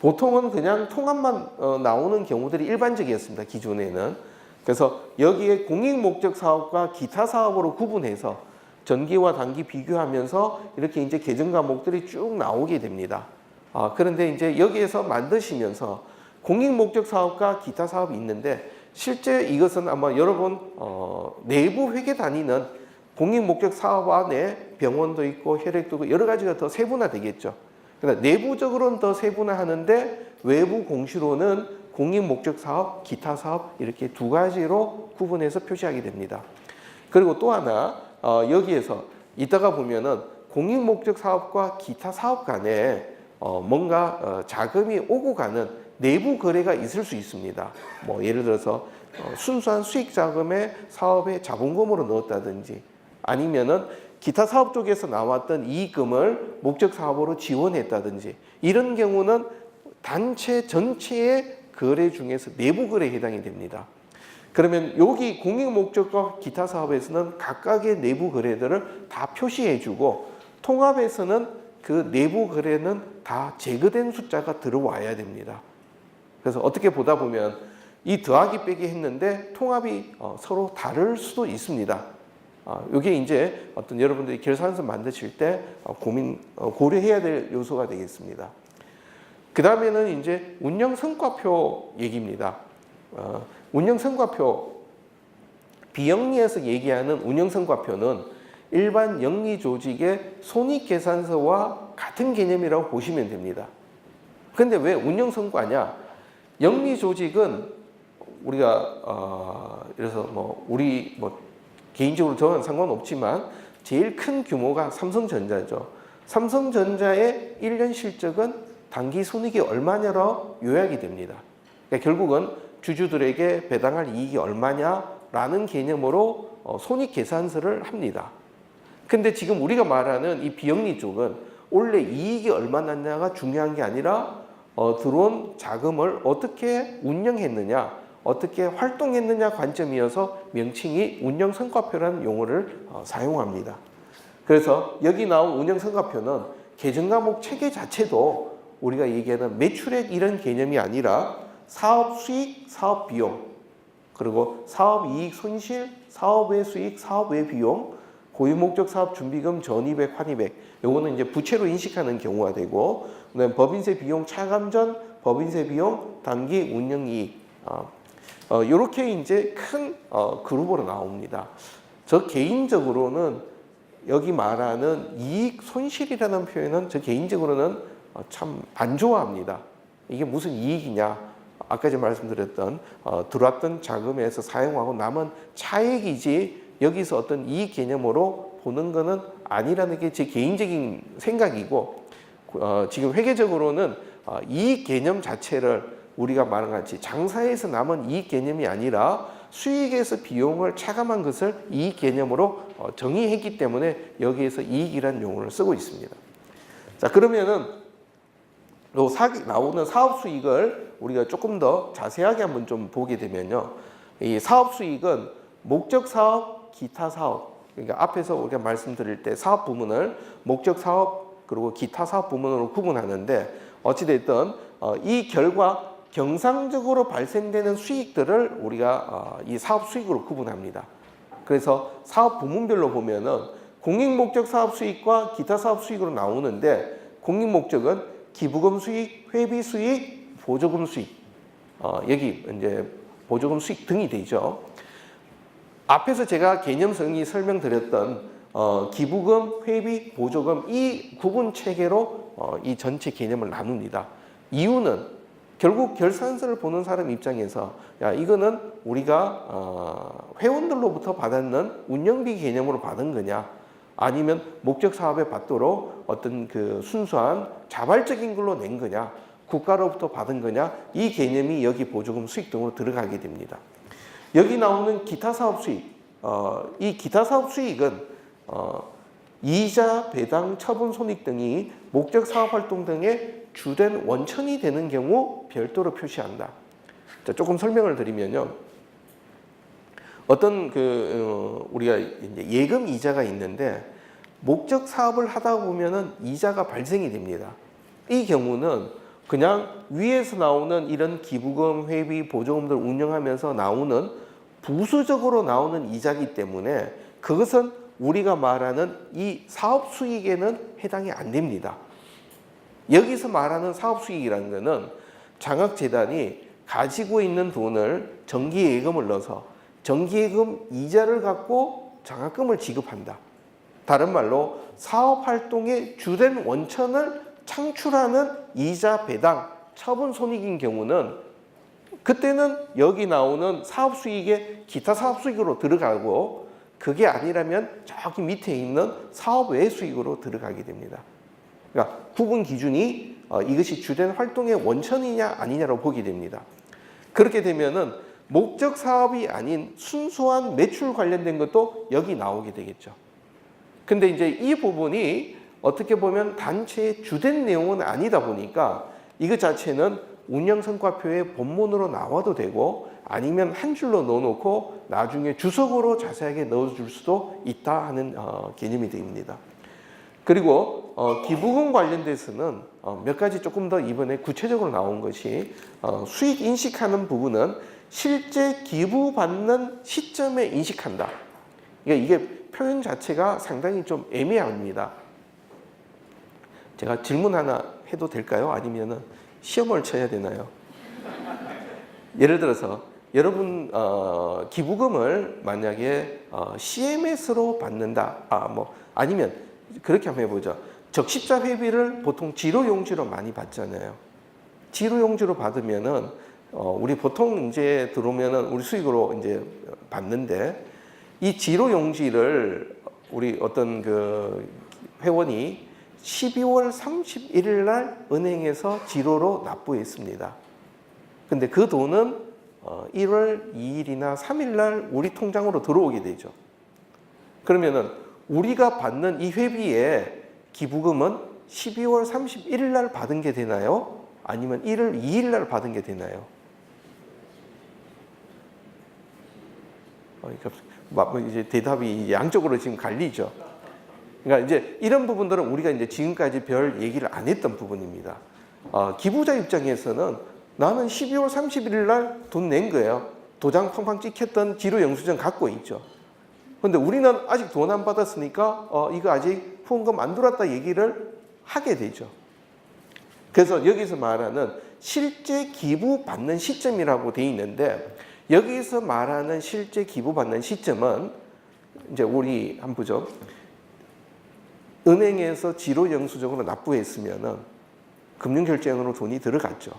보통은 그냥 통합만 나오는 경우들이 일반적이었습니다. 기존에는. 그래서 여기에 공익목적 사업과 기타 사업으로 구분해서 전기와 단기 비교하면서 이렇게 이제 계정 과목들이 쭉 나오게 됩니다. 그런데 이제 여기에서 만드시면서 공익목적 사업과 기타 사업이 있는데 실제 이것은 아마 여러분 내부 회계 다니는 공익목적 사업 안에 병원도 있고 혈액도 있고 여러 가지가 더 세분화되겠죠. 그러니까 내부적으로는 더 세분화하는데 외부 공시로는 공익목적 사업, 기타 사업 이렇게 두 가지로 구분해서 표시하게 됩니다. 그리고 또 하나 여기에서 이따가 보면은 공익목적 사업과 기타 사업 간에 뭔가 자금이 오고 가는 내부 거래가 있을 수 있습니다. 뭐 예를 들어서 순수한 수익 자금에 사업에 자본금으로 넣었다든지 아니면은 기타 사업 쪽에서 나왔던 이익금을 목적 사업으로 지원했다든지 이런 경우는 단체 전체의 거래 중에서 내부 거래에 해당이 됩니다. 그러면 여기 공익 목적과 기타 사업에서는 각각의 내부 거래들을 다 표시해주고 통합에서는 그 내부 거래는 다 제거된 숫자가 들어와야 됩니다. 그래서 어떻게 보다 보면 이 더하기 빼기 했는데 통합이 서로 다를 수도 있습니다. 이게 이제 어떤 여러분들이 결산서 만드실 때 고려해야 될 요소가 되겠습니다. 그 다음에는 이제 운영 성과표 얘기입니다. 운영 성과표, 비영리에서 얘기하는 운영 성과표는 일반 영리 조직의 손익계산서와 같은 개념이라고 보시면 됩니다. 근데 왜 운영 성과냐? 영리 조직은 우리가 그래서 우리 개인적으로 저는 상관없지만 제일 큰 규모가 삼성전자죠. 삼성전자의 1년 실적은 단기 손익이 얼마냐로 요약이 됩니다. 그러니까 결국은 주주들에게 배당할 이익이 얼마냐라는 개념으로 손익계산서를 합니다. 근데 지금 우리가 말하는 이 비영리 쪽은 원래 이익이 얼마 났냐가 중요한 게 아니라 들어온 자금을 어떻게 운영했느냐, 어떻게 활동했느냐 관점이어서 명칭이 운영성과표라는 용어를 사용합니다. 그래서 여기 나온 운영성과표는 계정과목 체계 자체도 우리가 얘기하는 매출액 이런 개념이 아니라 사업 수익, 사업 비용, 그리고 사업 이익 손실, 사업 외 수익, 사업 외 비용, 고유목적 사업 준비금, 전입액, 환입액, 요거는 이제 부채로 인식하는 경우가 되고, 그다음에 법인세 비용 차감 전, 법인세 비용, 단기 운영 이익, 요렇게 이제 큰 그룹으로 나옵니다. 저 개인적으로는 여기 말하는 이익 손실이라는 표현은 저 개인적으로는 참 안 좋아합니다. 이게 무슨 이익이냐? 아까 제가 말씀드렸던 들어왔던 자금에서 사용하고 남은 차액이지 여기서 어떤 이익 개념으로 보는 거는 아니라는 게 제 개인적인 생각이고 지금 회계적으로는 이익 개념 자체를 우리가 말한 같이 장사에서 남은 이익 개념이 아니라 수익에서 비용을 차감한 것을 이익 개념으로 정의했기 때문에 여기에서 이익이라는 용어를 쓰고 있습니다. 자, 그러면은 나오는 사업 수익을 우리가 조금 더 자세하게 한번 좀 보게 되면요. 이 사업 수익은 목적 사업, 기타 사업. 그러니까 앞에서 우리가 말씀드릴 때 사업 부문을 목적 사업 그리고 기타 사업 부문으로 구분하는데 어찌됐든 이 결과 경상적으로 발생되는 수익들을 우리가 이 사업 수익으로 구분합니다. 그래서 사업 부문별로 보면은 공익 목적 사업 수익과 기타 사업 수익으로 나오는데 공익 목적은 기부금 수익, 회비 수익, 보조금 수익 여기 이제 보조금 수익 등이 되죠. 앞에서 제가 개념 정의 설명드렸던 기부금, 회비, 보조금 이 구분 체계로 이 전체 개념을 나눕니다. 이유는 결국 결산서를 보는 사람 입장에서 야 이거는 우리가 회원들로부터 받았는 운영비 개념으로 받은 거냐 아니면 목적 사업에 받도록 어떤 그 순수한 자발적인 걸로 낸 거냐 국가로부터 받은 거냐 이 개념이 여기 보조금 수익 등으로 들어가게 됩니다. 여기 나오는 기타 사업 수익 이 기타 사업 수익은 이자, 배당, 처분 손익 등이 목적 사업 활동 등의 주된 원천이 되는 경우 별도로 표시한다. 자, 조금 설명을 드리면요. 어떤 우리가 이제 예금 이자가 있는데 목적 사업을 하다 보면은 이자가 발생이 됩니다. 이 경우는 그냥 위에서 나오는 이런 기부금, 회비, 보조금들 운영하면서 나오는 부수적으로 나오는 이자이기 때문에 그것은 우리가 말하는 이 사업 수익에는 해당이 안 됩니다. 여기서 말하는 사업 수익이라는 것은 장학재단이 가지고 있는 돈을 정기예금을 넣어서 정기예금 이자를 갖고 장학금을 지급한다. 다른 말로 사업활동의 주된 원천을 창출하는 이자, 배당, 처분 손익인 경우는 그때는 여기 나오는 사업 수익에 기타 사업 수익으로 들어가고 그게 아니라면 저기 밑에 있는 사업 외 수익으로 들어가게 됩니다. 그러니까 구분 기준이 이것이 주된 활동의 원천이냐 아니냐로 보게 됩니다. 그렇게 되면은 목적 사업이 아닌 순수한 매출 관련된 것도 여기 나오게 되겠죠. 근데 이제 이 부분이 어떻게 보면 단체의 주된 내용은 아니다 보니까 이것 자체는 운영성과표의 본문으로 나와도 되고 아니면 한 줄로 넣어놓고 나중에 주석으로 자세하게 넣어줄 수도 있다 하는 개념이 됩니다. 그리고 기부금 관련돼서는 몇 가지 조금 더 이번에 구체적으로 나온 것이 수익 인식하는 부분은 실제 기부받는 시점에 인식한다. 그러니까 이게 표현 자체가 상당히 좀 애매합니다. 제가 질문 하나 해도 될까요? 아니면은 시험을 쳐야 되나요? 예를 들어서 여러분 기부금을 만약에 CMS로 받는다. 아니면 그렇게 한번 해보죠. 적십자 회비를 보통 지로용지로 많이 받잖아요. 지로용지로 받으면은 우리 보통 이제 들어오면은 우리 수익으로 이제 받는데 이 지로용지를 우리 어떤 그 회원이 12월 31일 날 은행에서 지로로 납부했습니다. 근데 그 돈은 1월 2일이나 3일 날 우리 통장으로 들어오게 되죠. 그러면은 우리가 받는 이 회비의 기부금은 12월 31일 날 받은 게 되나요? 아니면 1월 2일 날 받은 게 되나요? 이제 대답이 양쪽으로 지금 갈리죠. 그러니까 이제 이런 부분들은 우리가 이제 지금까지 별 얘기를 안 했던 부분입니다. 기부자 입장에서는 나는 12월 31일 날 돈 낸 거예요. 도장 팡팡 찍혔던 지로 영수증 갖고 있죠. 근데 우리는 아직 돈 안 받았으니까 이거 아직 후원금 안 들어왔다 얘기를 하게 되죠. 그래서 여기서 말하는 실제 기부 받는 시점이라고 돼 있는데 여기서 말하는 실제 기부 받는 시점은 이제 우리 한번 보죠. 은행에서 지로 영수증으로 납부했으면은 금융결제원으로 돈이 들어갔죠.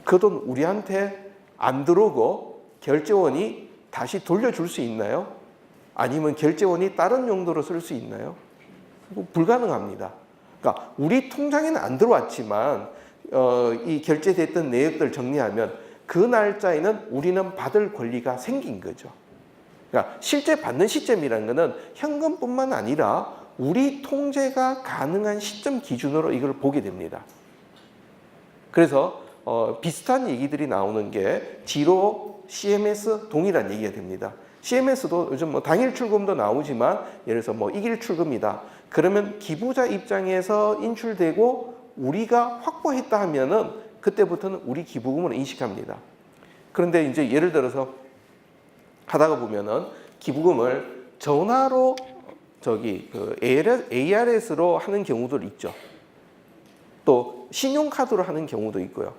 그 돈 우리한테 안 들어오고 결제원이 다시 돌려줄 수 있나요? 아니면 결제원이 다른 용도로 쓸 수 있나요? 불가능합니다. 그러니까 우리 통장에는 안 들어왔지만 이 결제됐던 내역들 정리하면 그 날짜에는 우리는 받을 권리가 생긴 거죠. 그러니까 실제 받는 시점이라는 것은 현금뿐만 아니라 우리 통제가 가능한 시점 기준으로 이걸 보게 됩니다. 그래서 비슷한 얘기들이 나오는 게 지로 CMS 동일한 얘기가 됩니다. CMS도 요즘 뭐 당일 출금도 나오지만 예를 들어서 뭐 이길 출금이다. 그러면 기부자 입장에서 인출되고 우리가 확보했다 하면은 그때부터는 우리 기부금으로 인식합니다. 그런데 이제 예를 들어서 하다가 보면은 기부금을 전화로 ARS로 하는 경우도 있죠. 또 신용카드로 하는 경우도 있고요.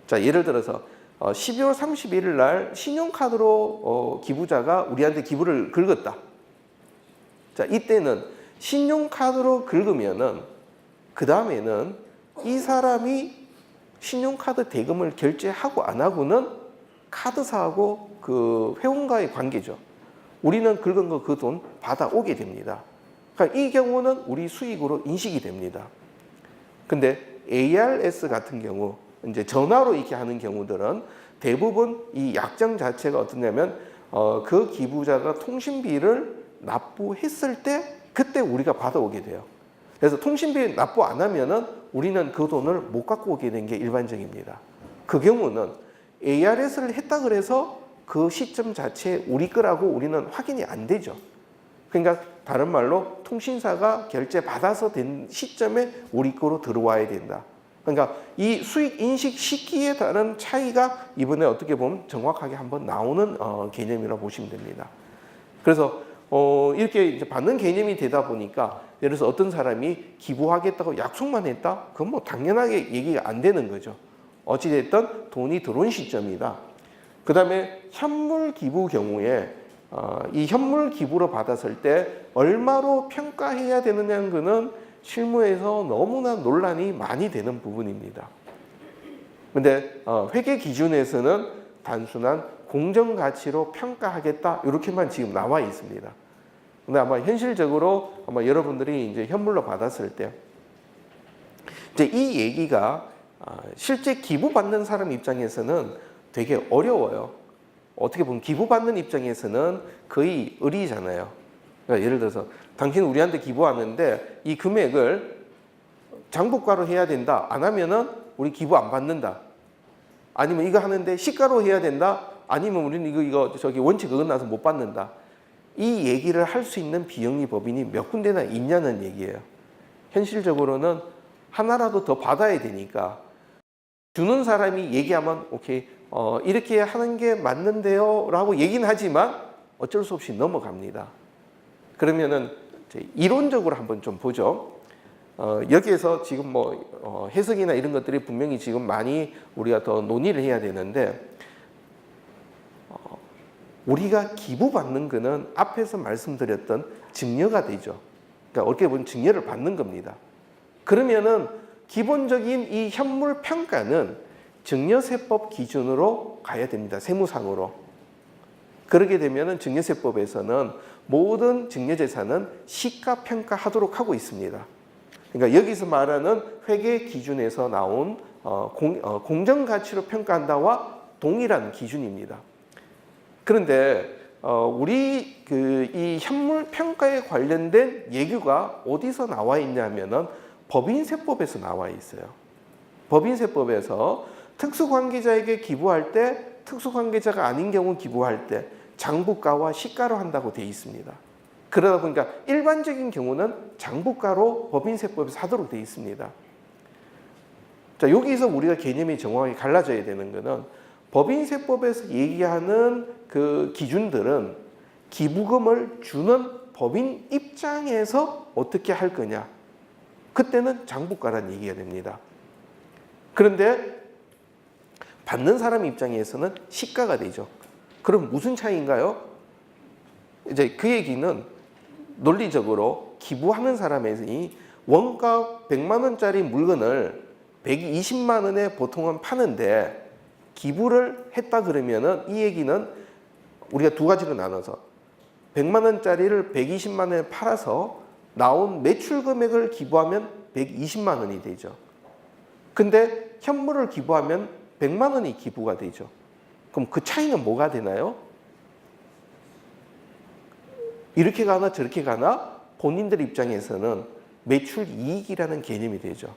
자, 예를 들어서 12월 31일 날 신용카드로 기부자가 우리한테 기부를 긁었다. 자, 이때는 신용카드로 긁으면은 그 다음에는 이 사람이 신용카드 대금을 결제하고 안 하고는 카드사하고 그 회원과의 관계죠. 우리는 긁은 거 그 돈 받아오게 됩니다. 그러니까 이 경우는 우리 수익으로 인식이 됩니다. 근데 ARS 같은 경우, 이제 전화로 이렇게 하는 경우들은 대부분 이 약정 자체가 어떠냐면 그 기부자가 통신비를 납부했을 때 그때 우리가 받아오게 돼요. 그래서 통신비 납부 안 하면은 우리는 그 돈을 못 갖고 오게 된 게 일반적입니다. 그 경우는 ARS를 했다 그래서 그 시점 자체에 우리 거라고 우리는 확인이 안 되죠. 그러니까 다른 말로 통신사가 결제 받아서 된 시점에 우리 거로 들어와야 된다. 그러니까 이 수익 인식 시기에 따른 차이가 이번에 어떻게 보면 정확하게 한번 나오는 개념이라고 보시면 됩니다. 그래서 이렇게 이제 받는 개념이 되다 보니까 예를 들어서 어떤 사람이 기부하겠다고 약속만 했다? 그건 뭐 당연하게 얘기가 안 되는 거죠. 어찌됐든 돈이 들어온 시점이다. 그 다음에 현물 기부 경우에 이 현물 기부로 받았을 때 얼마로 평가해야 되느냐는 것은 실무에서 너무나 논란이 많이 되는 부분입니다. 근데 회계 기준에서는 단순한 공정가치로 평가하겠다 이렇게만 지금 나와 있습니다. 근데 아마 현실적으로 아마 여러분들이 이제 현물로 받았을 때 이제 이 얘기가 실제 기부받는 사람 입장에서는 되게 어려워요. 어떻게 보면 기부받는 입장에서는 거의 의리잖아요. 그러니까 예를 들어서 당신 우리한테 기부하는데 이 금액을 장부가로 해야 된다. 안 하면은 우리 기부 안 받는다. 아니면 이거 하는데 시가로 해야 된다. 아니면 우리는 이거 원칙 어긋나서 못 받는다. 이 얘기를 할 수 있는 비영리 법인이 몇 군데나 있냐는 얘기예요. 현실적으로는 하나라도 더 받아야 되니까 주는 사람이 얘기하면 오케이 이렇게 하는 게 맞는데요 라고 얘기는 하지만 어쩔 수 없이 넘어갑니다. 그러면은 이론적으로 한번 좀 보죠. 여기에서 지금 뭐 해석이나 이런 것들이 분명히 지금 많이 우리가 더 논의를 해야 되는데 우리가 기부받는 거는 앞에서 말씀드렸던 증여가 되죠. 그러니까 어떻게 보면 증여를 받는 겁니다. 그러면은 기본적인 이 현물 평가는 증여세법 기준으로 가야 됩니다. 세무상으로. 그렇게 되면은 증여세법에서는 모든 증여재산은 시가평가하도록 하고 있습니다. 그러니까 여기서 말하는 회계 기준에서 나온 공정가치로 평가한다와 동일한 기준입니다. 그런데 우리 이 현물 평가에 관련된 예규가 어디서 나와 있냐면은 법인세법에서 나와 있어요. 법인세법에서 특수관계자에게 기부할 때 특수관계자가 아닌 경우 기부할 때 장부가와 시가로 한다고 되어 있습니다. 그러다 보니까 일반적인 경우는 장부가로 법인세법에서 하도록 되어 있습니다. 자, 여기서 우리가 개념이 정확하게 갈라져야 되는 것은 법인세법에서 얘기하는 그 기준들은 기부금을 주는 법인 입장에서 어떻게 할 거냐. 그때는 장부가라는 얘기가 됩니다. 그런데 받는 사람 입장에서는 시가가 되죠. 그럼 무슨 차이인가요? 이제 그 얘기는 논리적으로 기부하는 사람이 원가 100만 원짜리 물건을 120만 원에 보통은 파는데 기부를 했다 그러면은 이 얘기는 우리가 두 가지로 나눠서 100만 원짜리를 120만 원에 팔아서 나온 매출 금액을 기부하면 120만 원이 되죠. 근데 현물을 기부하면 100만 원이 기부가 되죠. 그럼 그 차이는 뭐가 되나요? 이렇게 가나 저렇게 가나 본인들 입장에서는 매출 이익이라는 개념이 되죠.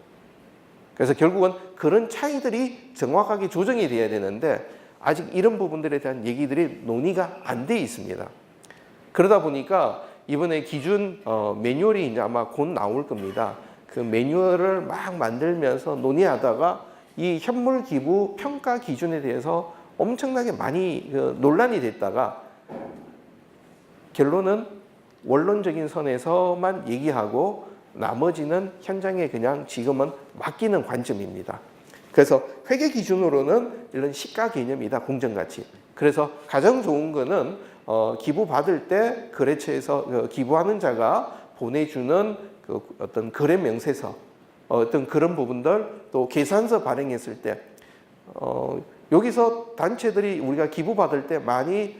그래서 결국은 그런 차이들이 정확하게 조정이 돼야 되는데 아직 이런 부분들에 대한 얘기들이 논의가 안 돼 있습니다. 그러다 보니까 이번에 기준 매뉴얼이 이제 아마 곧 나올 겁니다. 그 매뉴얼을 막 만들면서 논의하다가 이 현물 기부 평가 기준에 대해서 엄청나게 많이 논란이 됐다가 결론은 원론적인 선에서만 얘기하고 나머지는 현장에 그냥 지금은 맡기는 관점입니다. 그래서 회계 기준으로는 이런 시가 개념이다, 공정가치. 그래서 가장 좋은 거는 기부 받을 때 거래처에서 기부하는 자가 보내주는 그 어떤 거래 명세서, 어떤 그런 부분들, 또 계산서 발행했을 때 여기서 단체들이 우리가 기부 받을 때 많이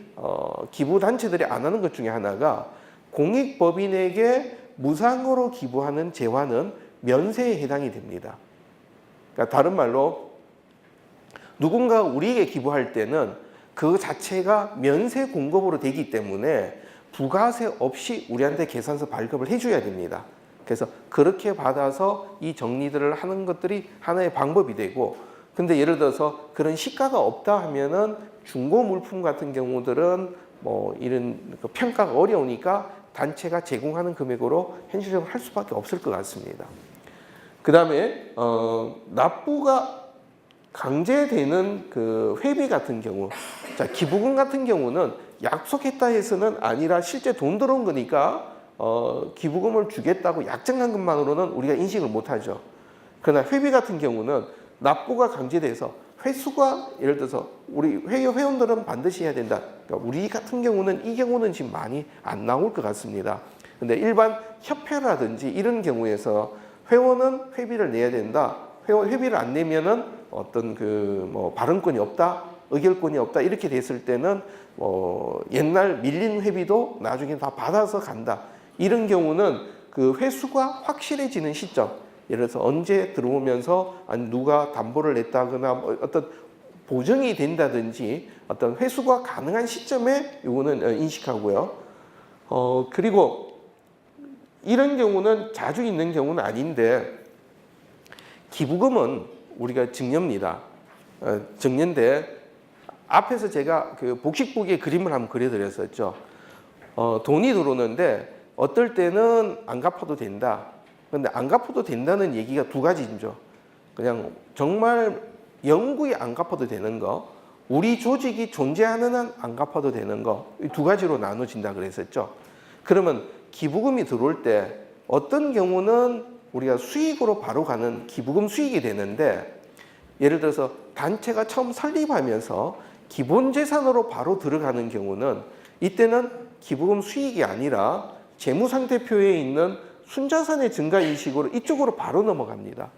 기부 단체들이 안 하는 것 중에 하나가 공익법인에게 무상으로 기부하는 재화는 면세에 해당이 됩니다. 그러니까 다른 말로 누군가 우리에게 기부할 때는 그 자체가 면세 공급으로 되기 때문에 부가세 없이 우리한테 계산서 발급을 해줘야 됩니다. 그래서 그렇게 받아서 이 정리들을 하는 것들이 하나의 방법이 되고, 근데 예를 들어서 그런 시가가 없다 하면은 중고 물품 같은 경우들은 뭐 이런 평가가 어려우니까 단체가 제공하는 금액으로 현실적으로 할 수밖에 없을 것 같습니다. 그 다음에 납부가 강제되는 그 회비 같은 경우, 자 기부금 같은 경우는 약속했다 해서는 아니라 실제 돈 들어온 거니까 기부금을 주겠다고 약정한 것만으로는 우리가 인식을 못하죠. 그러나 회비 같은 경우는 납부가 강제돼서 회수가 예를 들어서 우리 회원들은 반드시 해야 된다. 그러니까 우리 같은 경우는 이 경우는 지금 많이 안 나올 것 같습니다. 근데 일반 협회라든지 이런 경우에서 회원은 회비를 내야 된다. 회비를 안 내면은 어떤 그 뭐 발언권이 없다, 의결권이 없다 이렇게 됐을 때는 옛날 밀린 회비도 나중에 다 받아서 간다. 이런 경우는 그 회수가 확실해지는 시점. 예를 들어서 언제 들어오면서 아니 누가 담보를 냈다거나 뭐 어떤 보증이 된다든지 어떤 회수가 가능한 시점에 이거는 인식하고요. 그리고 이런 경우는 자주 있는 경우는 아닌데 기부금은 우리가 증여입니다. 증여인데 앞에서 제가 그 복식북에 그림을 한번 그려드렸었죠. 돈이 들어오는데 어떨 때는 안 갚아도 된다. 근데 안 갚아도 된다는 얘기가 두 가지죠. 그냥 정말 영구히 안 갚아도 되는 거, 우리 조직이 존재하는 한 안 갚아도 되는 거, 이 두 가지로 나눠진다 그랬었죠. 그러면 기부금이 들어올 때 어떤 경우는 우리가 수익으로 바로 가는 기부금 수익이 되는데, 예를 들어서 단체가 처음 설립하면서 기본 재산으로 바로 들어가는 경우는 이때는 기부금 수익이 아니라 재무상태표에 있는 순자산의 증가 인식으로 이쪽으로 바로 넘어갑니다.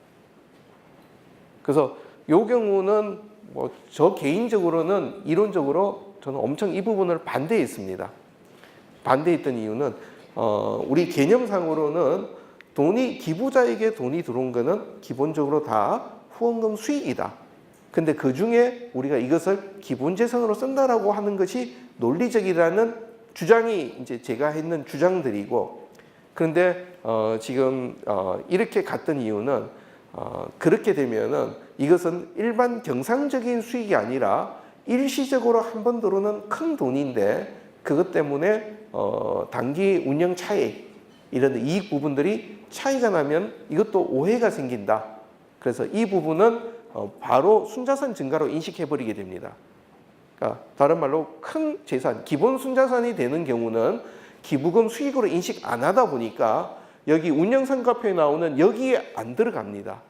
그래서 이 경우는 뭐 저 개인적으로는 이론적으로 저는 엄청 이 부분을 반대했습니다. 반대했던 이유는 우리 개념상으로는 기부자에게 돈이 들어온 거는 기본적으로 다 후원금 수익이다. 근데 그 중에 우리가 이것을 기본 재산으로 쓴다라고 하는 것이 논리적이라는 주장이 이제 제가 했는 주장들이고, 그런데 지금 이렇게 갔던 이유는 그렇게 되면은 이것은 일반 경상적인 수익이 아니라 일시적으로 한 번 들어오는 큰 돈인데 그것 때문에 단기 운영 차익 이런 이익 부분들이 차이가 나면 이것도 오해가 생긴다. 그래서 이 부분은 바로 순자산 증가로 인식해버리게 됩니다. 그러니까 다른 말로 큰 재산, 기본 순자산이 되는 경우는 기부금 수익으로 인식 안 하다 보니까 여기 운영성과표에 나오는 여기에 안 들어갑니다.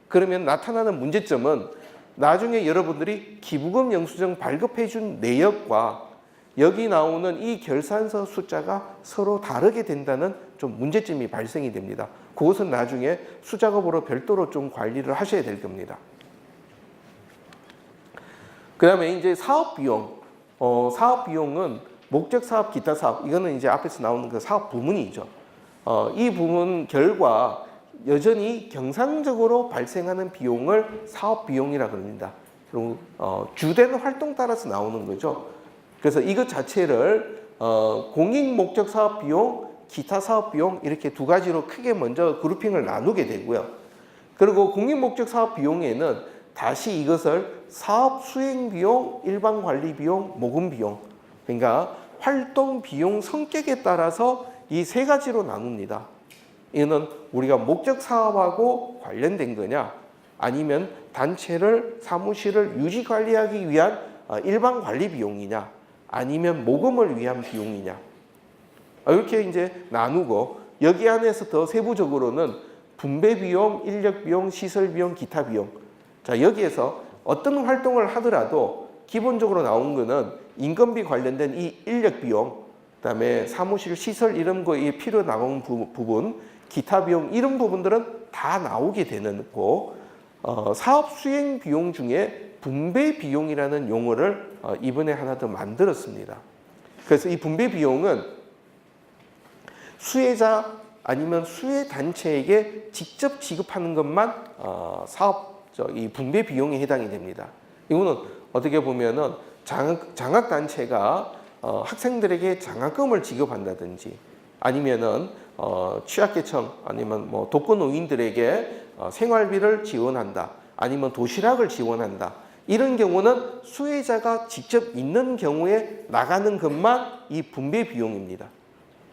그러면 나타나는 문제점은 나중에 여러분들이 기부금 영수증 발급해준 내역과 여기 나오는 이 결산서 숫자가 서로 다르게 된다는 좀 문제점이 발생이 됩니다. 그것은 나중에 수작업으로 별도로 좀 관리를 하셔야 될 겁니다. 그 다음에 이제 사업비용. 사업비용은 목적 사업, 기타 사업. 이거는 이제 앞에서 나오는 그 사업 부문이죠. 이 부문 결과 여전히 경상적으로 발생하는 비용을 사업 비용이라고 합니다. 그리고 주된 활동 따라서 나오는 거죠. 그래서 이것 자체를 공익 목적 사업 비용, 기타 사업 비용 이렇게 두 가지로 크게 먼저 그룹핑을 나누게 되고요. 그리고 공익 목적 사업 비용에는 다시 이것을 사업 수행 비용, 일반 관리 비용, 모금 비용, 그러니까 활동 비용 성격에 따라서 이 세 가지로 나눕니다. 이거는 우리가 목적 사업하고 관련된 거냐, 아니면 단체를 사무실을 유지 관리하기 위한 일반 관리 비용이냐, 아니면 모금을 위한 비용이냐, 이렇게 이제 나누고, 여기 안에서 더 세부적으로는 분배 비용, 인력 비용, 시설 비용, 기타 비용. 자, 여기에서 어떤 활동을 하더라도 기본적으로 나온 거는 인건비 관련된 이 인력 비용, 그다음에 사무실 시설 이런 거에 필요 나온 부분, 기타 비용 이런 부분들은 다 나오게 되는 거. 사업 수행 비용 중에 분배 비용이라는 용어를 이번에 하나 더 만들었습니다. 그래서 이 분배 비용은 수혜자 아니면 수혜 단체에게 직접 지급하는 것만 이 분배 비용에 해당이 됩니다. 이거는 어떻게 보면은 장학 단체가 학생들에게 장학금을 지급한다든지, 아니면은 취약계층 아니면 뭐 독거노인들에게 생활비를 지원한다, 아니면 도시락을 지원한다, 이런 경우는 수혜자가 직접 있는 경우에 나가는 것만 이 분배 비용입니다.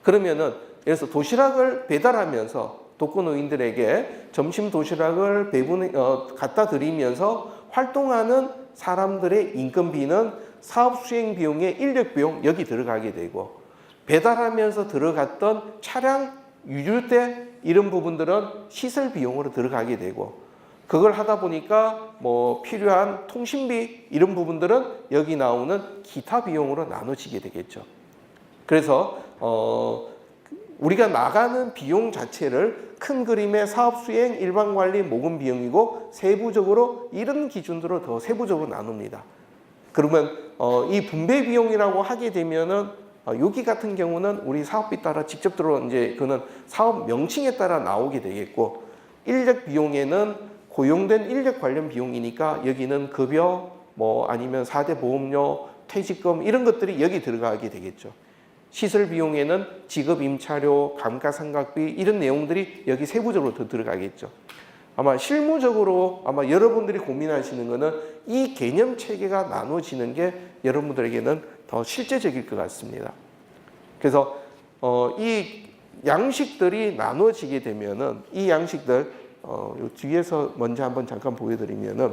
그러면은 예를 들어서 도시락을 배달하면서 독거노인들에게 점심 도시락을 갖다 드리면서 활동하는 사람들의 인건비는 사업 수행 비용의 인력 비용 여기 들어가게 되고, 배달하면서 들어갔던 차량 유류대 이런 부분들은 시설 비용으로 들어가게 되고, 그걸 하다 보니까 뭐 필요한 통신비 이런 부분들은 여기 나오는 기타 비용으로 나눠지게 되겠죠. 그래서 우리가 나가는 비용 자체를 큰 그림의 사업 수행, 일반 관리, 모금 비용이고, 세부적으로 이런 기준으로 더 세부적으로 나눕니다. 그러면 이 분배 비용이라고 하게 되면은 여기 같은 경우는 우리 사업비 따라 직접 이제 그는 사업 명칭에 따라 나오게 되겠고, 인력 비용에는 고용된 인력 관련 비용이니까 여기는 급여, 뭐 아니면 4대 보험료, 퇴직금 이런 것들이 여기 들어가게 되겠죠. 시설 비용에는 직업 임차료, 감가상각비 이런 내용들이 여기 세부적으로 더 들어가겠죠. 아마 실무적으로 아마 여러분들이 고민하시는 거는 이 개념 체계가 나눠지는 게 여러분들에게는 더 실제적일 것 같습니다. 그래서 이 양식들이 나눠지게 되면은 이 양식들 요 뒤에서 먼저 한번 잠깐 보여드리면은,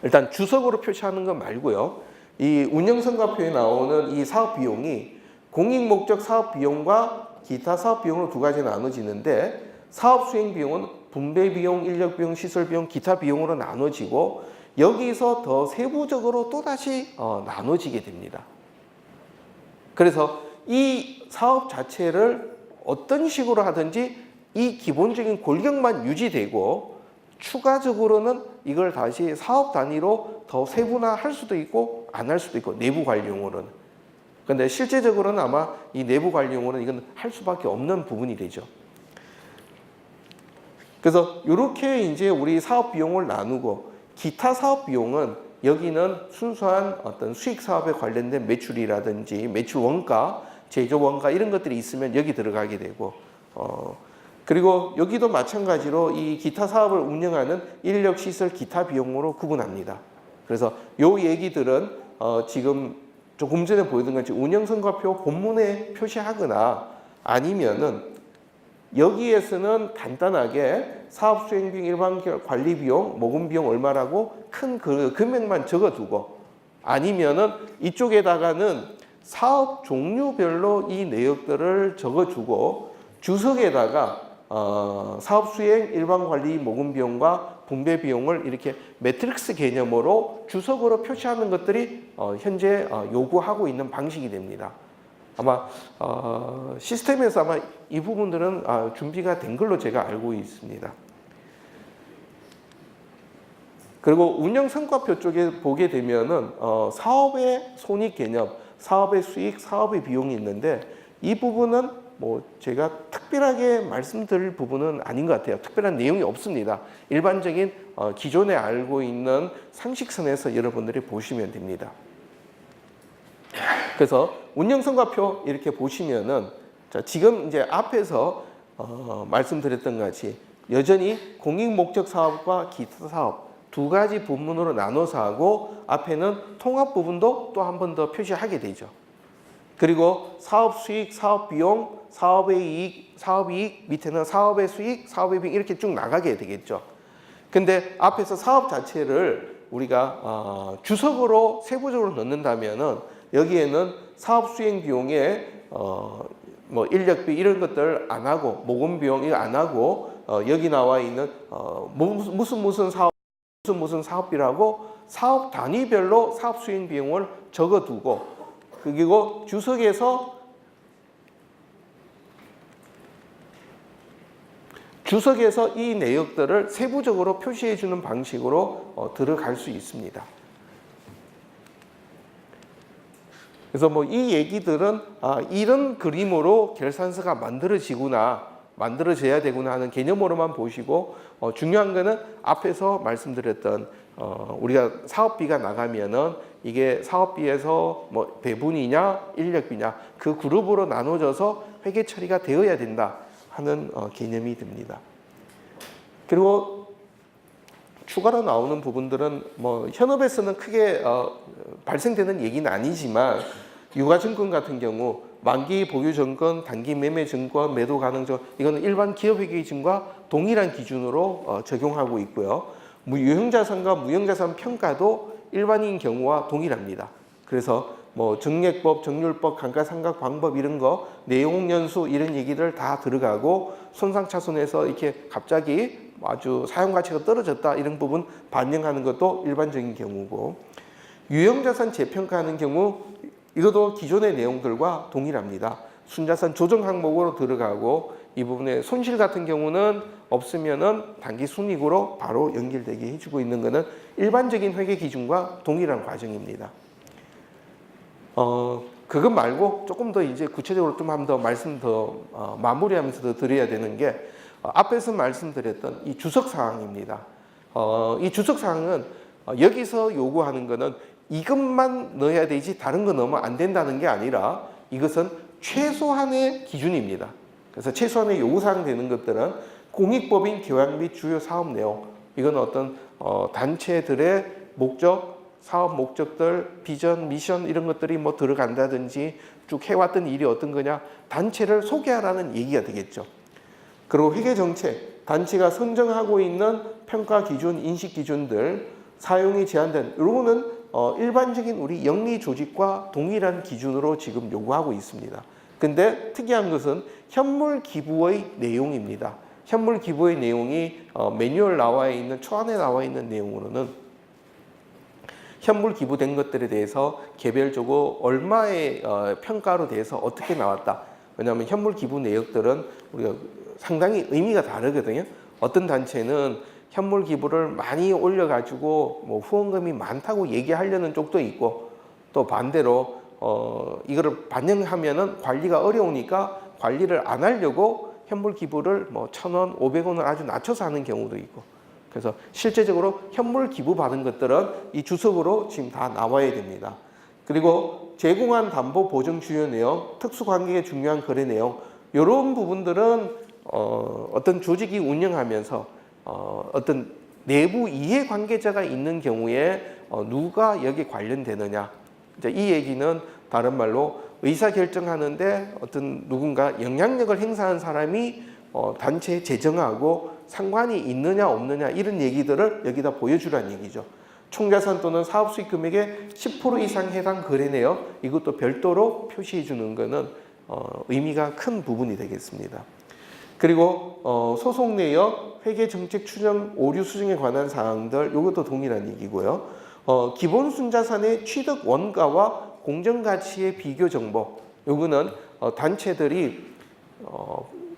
일단 주석으로 표시하는 것 말고요, 이 운영성과표에 나오는 이 사업 비용이 공익 목적 사업 비용과 기타 사업 비용으로 두 가지 나눠지는데, 사업 수행 비용은 분배 비용, 인력 비용, 시설 비용, 기타 비용으로 나눠지고, 여기서 더 세부적으로 또다시 나눠지게 됩니다. 그래서 이 사업 자체를 어떤 식으로 하든지 이 기본적인 골격만 유지되고, 추가적으로는 이걸 다시 사업 단위로 더 세분화할 수도 있고 안 할 수도 있고, 내부 관리용으로는. 그런데 실제적으로는 아마 이 내부 관리용으로는 이건 할 수밖에 없는 부분이 되죠. 그래서 이렇게 이제 우리 사업 비용을 나누고, 기타 사업 비용은 여기는 순수한 어떤 수익 사업에 관련된 매출이라든지 매출 원가, 제조 원가 이런 것들이 있으면 여기 들어가게 되고, 그리고 여기도 마찬가지로 이 기타 사업을 운영하는 인력, 시설, 기타 비용으로 구분합니다. 그래서 요 얘기들은 지금 조금 전에 보여드린 것처 운영성과표 본문에 표시하거나, 아니면은 여기에서는 간단하게 사업 수행 비용, 일반 관리 비용, 모금 비용 얼마라고 큰 그 금액만 적어두고, 아니면은 이쪽에다가는 사업 종류별로 이 내역들을 적어주고, 주석에다가 사업 수행, 일반 관리, 모금 비용과 분배 비용을 이렇게 매트릭스 개념으로 주석으로 표시하는 것들이 현재 요구하고 있는 방식이 됩니다. 아마 시스템에서 아마 이 부분들은 준비가 된 걸로 제가 알고 있습니다. 그리고 운영 성과표 쪽에 보게 되면은 사업의 손익 개념, 사업의 수익, 사업의 비용이 있는데, 이 부분은 뭐 제가 특별하게 말씀드릴 부분은 아닌 것 같아요. 특별한 내용이 없습니다. 일반적인 기존에 알고 있는 상식선에서 여러분들이 보시면 됩니다. 그래서 운영성과표 이렇게 보시면은 자, 지금 이제 앞에서 말씀드렸던 것 같이 여전히 공익목적사업과 기타사업 두 가지 부문으로 나눠서 하고 앞에는 통합부분도 또 한 번 더 표시하게 되죠. 그리고 사업수익, 사업비용, 사업의 이익, 사업이익 밑에는 사업의 수익, 사업의 비용 이렇게 쭉 나가게 되겠죠. 근데 앞에서 사업 자체를 우리가 주석으로 세부적으로 넣는다면은 여기에는 사업 수행 비용에 뭐 인력비 이런 것들 안 하고 모금 비용 이거 안 하고 여기 나와 있는 무슨 사업 무슨 사업비라고 사업 단위별로 사업 수행 비용을 적어두고 그리고 주석에서 이 내역들을 세부적으로 표시해 주는 방식으로 들어갈 수 있습니다. 그래서 뭐 이 얘기들은 이런 그림으로 결산서가 만들어져야 되구나 하는 개념으로만 보시고 중요한 거는 앞에서 말씀드렸던 우리가 사업비가 나가면은 이게 사업비에서 뭐 배분이냐 인력비냐 그 그룹으로 나눠져서 회계 처리가 되어야 된다 하는 개념이 듭니다. 그리고 추가로 나오는 부분들은 뭐 현업에서는 크게 발생되는 얘기는 아니지만 유가증권 같은 경우 만기 보유증권, 단기 매매증권, 매도 가능증권 이거는 일반 기업회계기준과 동일한 기준으로 적용하고 있고요. 유형자산과 무형자산 평가도 일반인 경우와 동일합니다. 그래서 뭐 정액법, 정률법, 감가상각 방법 이런 거 내용 연수 이런 얘기들 다 들어가고 손상차손에서 이렇게 갑자기 아주 사용가치가 떨어졌다 이런 부분 반영하는 것도 일반적인 경우고 유형자산 재평가하는 경우 이것도 기존의 내용들과 동일합니다. 순자산 조정 항목으로 들어가고 이 부분에 손실 같은 경우는 없으면은 단기 순이익으로 바로 연결되게 해주고 있는 것은 일반적인 회계 기준과 동일한 과정입니다. 그것 말고 조금 더 이제 구체적으로 좀 한 번 더 말씀 더 마무리하면서 더 드려야 되는 게 앞에서 말씀드렸던 이 주석 사항입니다. 이 주석 사항은 여기서 요구하는 것은 이것만 넣어야 되지 다른 거 넣으면 안 된다는 게 아니라 이것은 최소한의 기준입니다. 그래서 최소한의 요구사항 되는 것들은 공익법인 계획 및 주요 사업 내용 이건 어떤 단체들의 목적, 사업 목적들, 비전, 미션 이런 것들이 뭐 들어간다든지 쭉 해왔던 일이 어떤 거냐 단체를 소개하라는 얘기가 되겠죠. 그리고 회계정책, 단체가 선정하고 있는 평가 기준, 인식 기준들 사용이 제한된 이런 거는 일반적인 우리 영리 조직과 동일한 기준으로 지금 요구하고 있습니다. 근데 특이한 것은 현물 기부의 내용입니다. 현물 기부의 내용이 매뉴얼 나와 있는 초안에 나와 있는 내용으로는 현물 기부된 것들에 대해서 개별적으로 얼마의 평가로 대해서 어떻게 나왔다. 왜냐하면 현물 기부 내역들은 우리가 상당히 의미가 다르거든요. 어떤 단체는 현물 기부를 많이 올려가지고 뭐 후원금이 많다고 얘기하려는 쪽도 있고 또 반대로 이거를 반영하면은 관리가 어려우니까 관리를 안 하려고 현물 기부를 뭐 1,000원, 500원을 아주 낮춰서 하는 경우도 있고 그래서 실제적으로 현물 기부 받은 것들은 이 주석으로 지금 다 나와야 됩니다. 그리고 제공한 담보 보증 주요 내용, 특수관계의 중요한 거래 내용 이런 부분들은 어떤 조직이 운영하면서 어떤 내부 이해관계자가 있는 경우에 누가 여기에 관련되느냐 이제 이 얘기는 다른 말로 의사결정하는데 어떤 누군가 영향력을 행사하는 사람이 단체에 재정하고 상관이 있느냐 없느냐 이런 얘기들을 여기다 보여주라는 얘기죠. 총자산 또는 사업수익 금액의 10% 이상 해당 거래 내역 이것도 별도로 표시해 주는 것은 의미가 큰 부분이 되겠습니다. 그리고 소송 내역, 회계정책 추정, 오류 수정에 관한 사항들 이것도 동일한 얘기고요. 기본 순자산의 취득 원가와 공정가치의 비교 정보 이거는 단체들이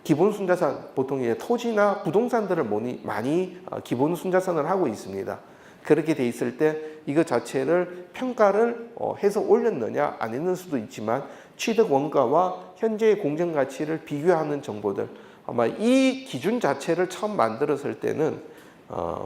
기본 순자산 보통 이제 토지나 부동산들을 많이 기본 순자산을 하고 있습니다. 그렇게 돼 있을 때 이거 자체를 평가를 해서 올렸느냐 안 했는 수도 있지만 취득 원가와 현재의 공정 가치를 비교하는 정보들. 아마 이 기준 자체를 처음 만들었을 때는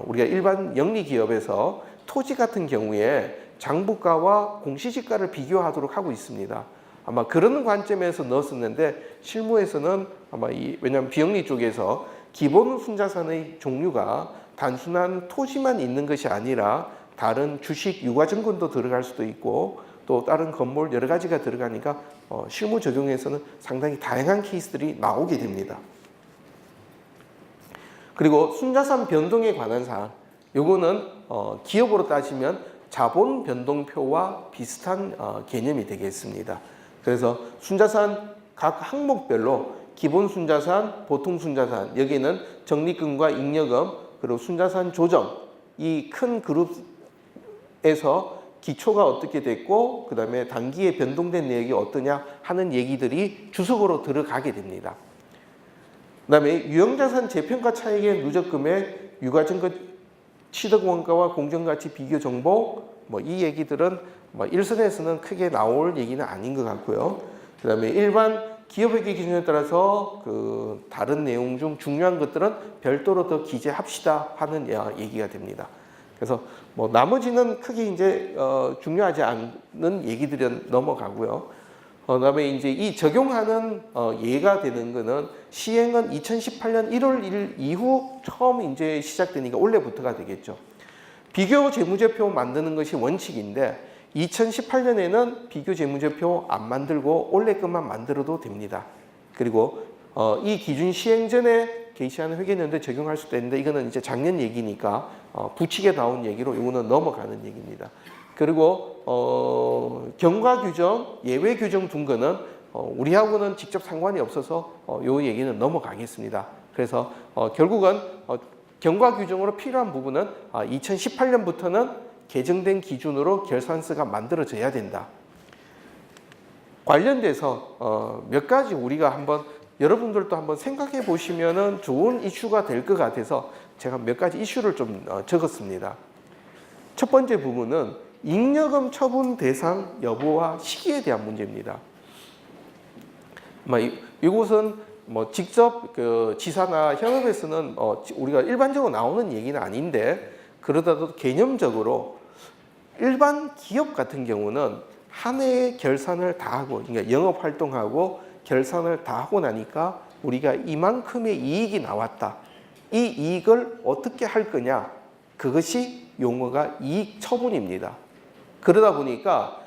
우리가 일반 영리 기업에서 토지 같은 경우에 장부가와 공시지가를 비교하도록 하고 있습니다. 아마 그런 관점에서 넣었었는데 실무에서는 아마 왜냐하면 비영리 쪽에서 기본 순자산의 종류가 단순한 토지만 있는 것이 아니라 다른 주식, 유가증권도 들어갈 수도 있고 또 다른 건물 여러 가지가 들어가니까 실무 적용에서는 상당히 다양한 케이스들이 나오게 됩니다. 그리고 순자산 변동에 관한 사항, 요거는 기업으로 따지면 자본 변동표와 비슷한 개념이 되겠습니다. 그래서 순자산 각 항목별로 기본 순자산, 보통 순자산, 여기는 적립금과 잉여금, 그리고 순자산 조정, 이 큰 그룹에서 기초가 어떻게 됐고 그 다음에 단기에 변동된 내역이 어떠냐 하는 얘기들이 주석으로 들어가게 됩니다. 그 다음에 유형자산 재평가 차익의 누적금액, 유가증권 취득원가와 공정가치 비교 정보, 이 얘기들은 일선에서는 크게 나올 얘기는 아닌 것 같고요. 그 다음에 일반 기업회계 기준에 따라서 그 다른 내용 중 중요한 것들은 별도로 더 기재합시다 하는 얘기가 됩니다. 그래서 나머지는 크게 이제 중요하지 않는 얘기들은 넘어가고요. 그다음에 이제 이 적용하는 예가 되는 거는 시행은 2018년 1월 1일 이후 처음 이제 시작되니까 올해부터가 되겠죠. 비교 재무제표 만드는 것이 원칙인데 2018년에는 비교 재무제표 안 만들고 올해 것만 만들어도 됩니다. 그리고 이 기준 시행 전에 게시하는 회계연도에 적용할 수도 있는데 이거는 이제 작년 얘기니까 부칙에 나온 얘기로 이거는 넘어가는 얘기입니다. 그리고 경과 규정, 예외 규정 둔 거는 우리하고는 직접 상관이 없어서 요 얘기는 넘어가겠습니다. 그래서 결국은 경과 규정으로 필요한 부분은 2018년부터는 개정된 기준으로 결산서가 만들어져야 된다. 관련돼서 몇 가지 우리가 한번 여러분들도 한번 생각해 보시면은 좋은 이슈가 될 것 같아서 제가 몇 가지 이슈를 좀 적었습니다. 첫 번째 부분은 잉여금 처분 대상 여부와 시기에 대한 문제입니다. 이곳은 직접 그 지사나 현업에서는 우리가 일반적으로 나오는 얘기는 아닌데 그러다도 개념적으로 일반 기업 같은 경우는 한 해에 결산을 다 하고 그러니까 영업 활동하고 결산을 다 하고 나니까 우리가 이만큼의 이익이 나왔다. 이 이익을 어떻게 할 거냐? 그것이 용어가 이익 처분입니다. 그러다 보니까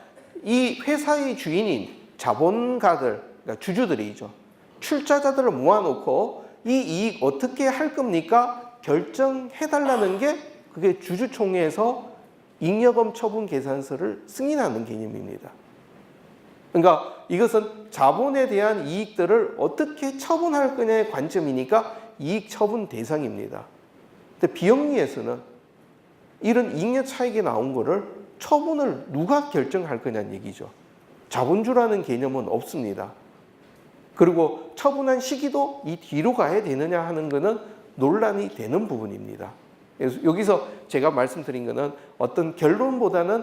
이 회사의 주인인 자본가들, 그러니까 주주들이죠. 출자자들을 모아놓고 이 이익 어떻게 할 겁니까? 결정해달라는 게 그게 주주총회에서 잉여금 처분 계산서를 승인하는 개념입니다. 그러니까 이것은 자본에 대한 이익들을 어떻게 처분할 거냐의 관점이니까 이익 처분 대상입니다. 근데 비영리에서는 이런 잉여 차익이 나온 거를 처분을 누가 결정할 거냐는 얘기죠. 자본주라는 개념은 없습니다. 그리고 처분한 시기도 이 뒤로 가야 되느냐 하는 거는 논란이 되는 부분입니다. 그래서 여기서 제가 말씀드린 거는 어떤 결론보다는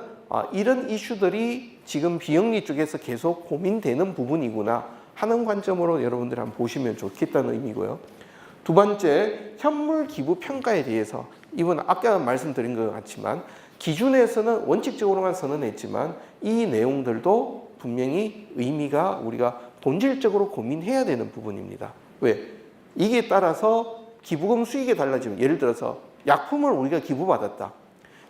이런 이슈들이 지금 비영리 쪽에서 계속 고민되는 부분이구나 하는 관점으로 여러분들 한번 보시면 좋겠다는 의미고요. 두 번째, 현물 기부 평가에 대해서 이번 아까 말씀드린 것 같지만 기준에서는 원칙적으로만 선언했지만 이 내용들도 분명히 의미가 우리가 본질적으로 고민해야 되는 부분입니다. 왜? 이게 따라서 기부금 수익이 달라지면 예를 들어서 약품을 우리가 기부받았다.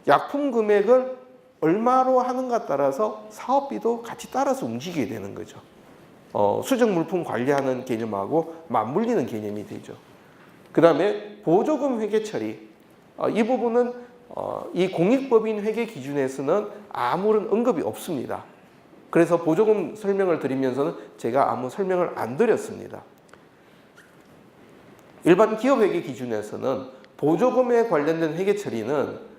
약품 금액을 얼마로 하는가 따라서 사업비도 같이 따라서 움직이게 되는 거죠. 수정 물품 관리하는 개념하고 맞물리는 개념이 되죠. 그 다음에 보조금 회계 처리. 이 부분은 이 공익법인 회계 기준에서는 아무런 언급이 없습니다. 그래서 보조금 설명을 드리면서는 제가 아무 설명을 안 드렸습니다. 일반 기업 회계 기준에서는 보조금에 관련된 회계 처리는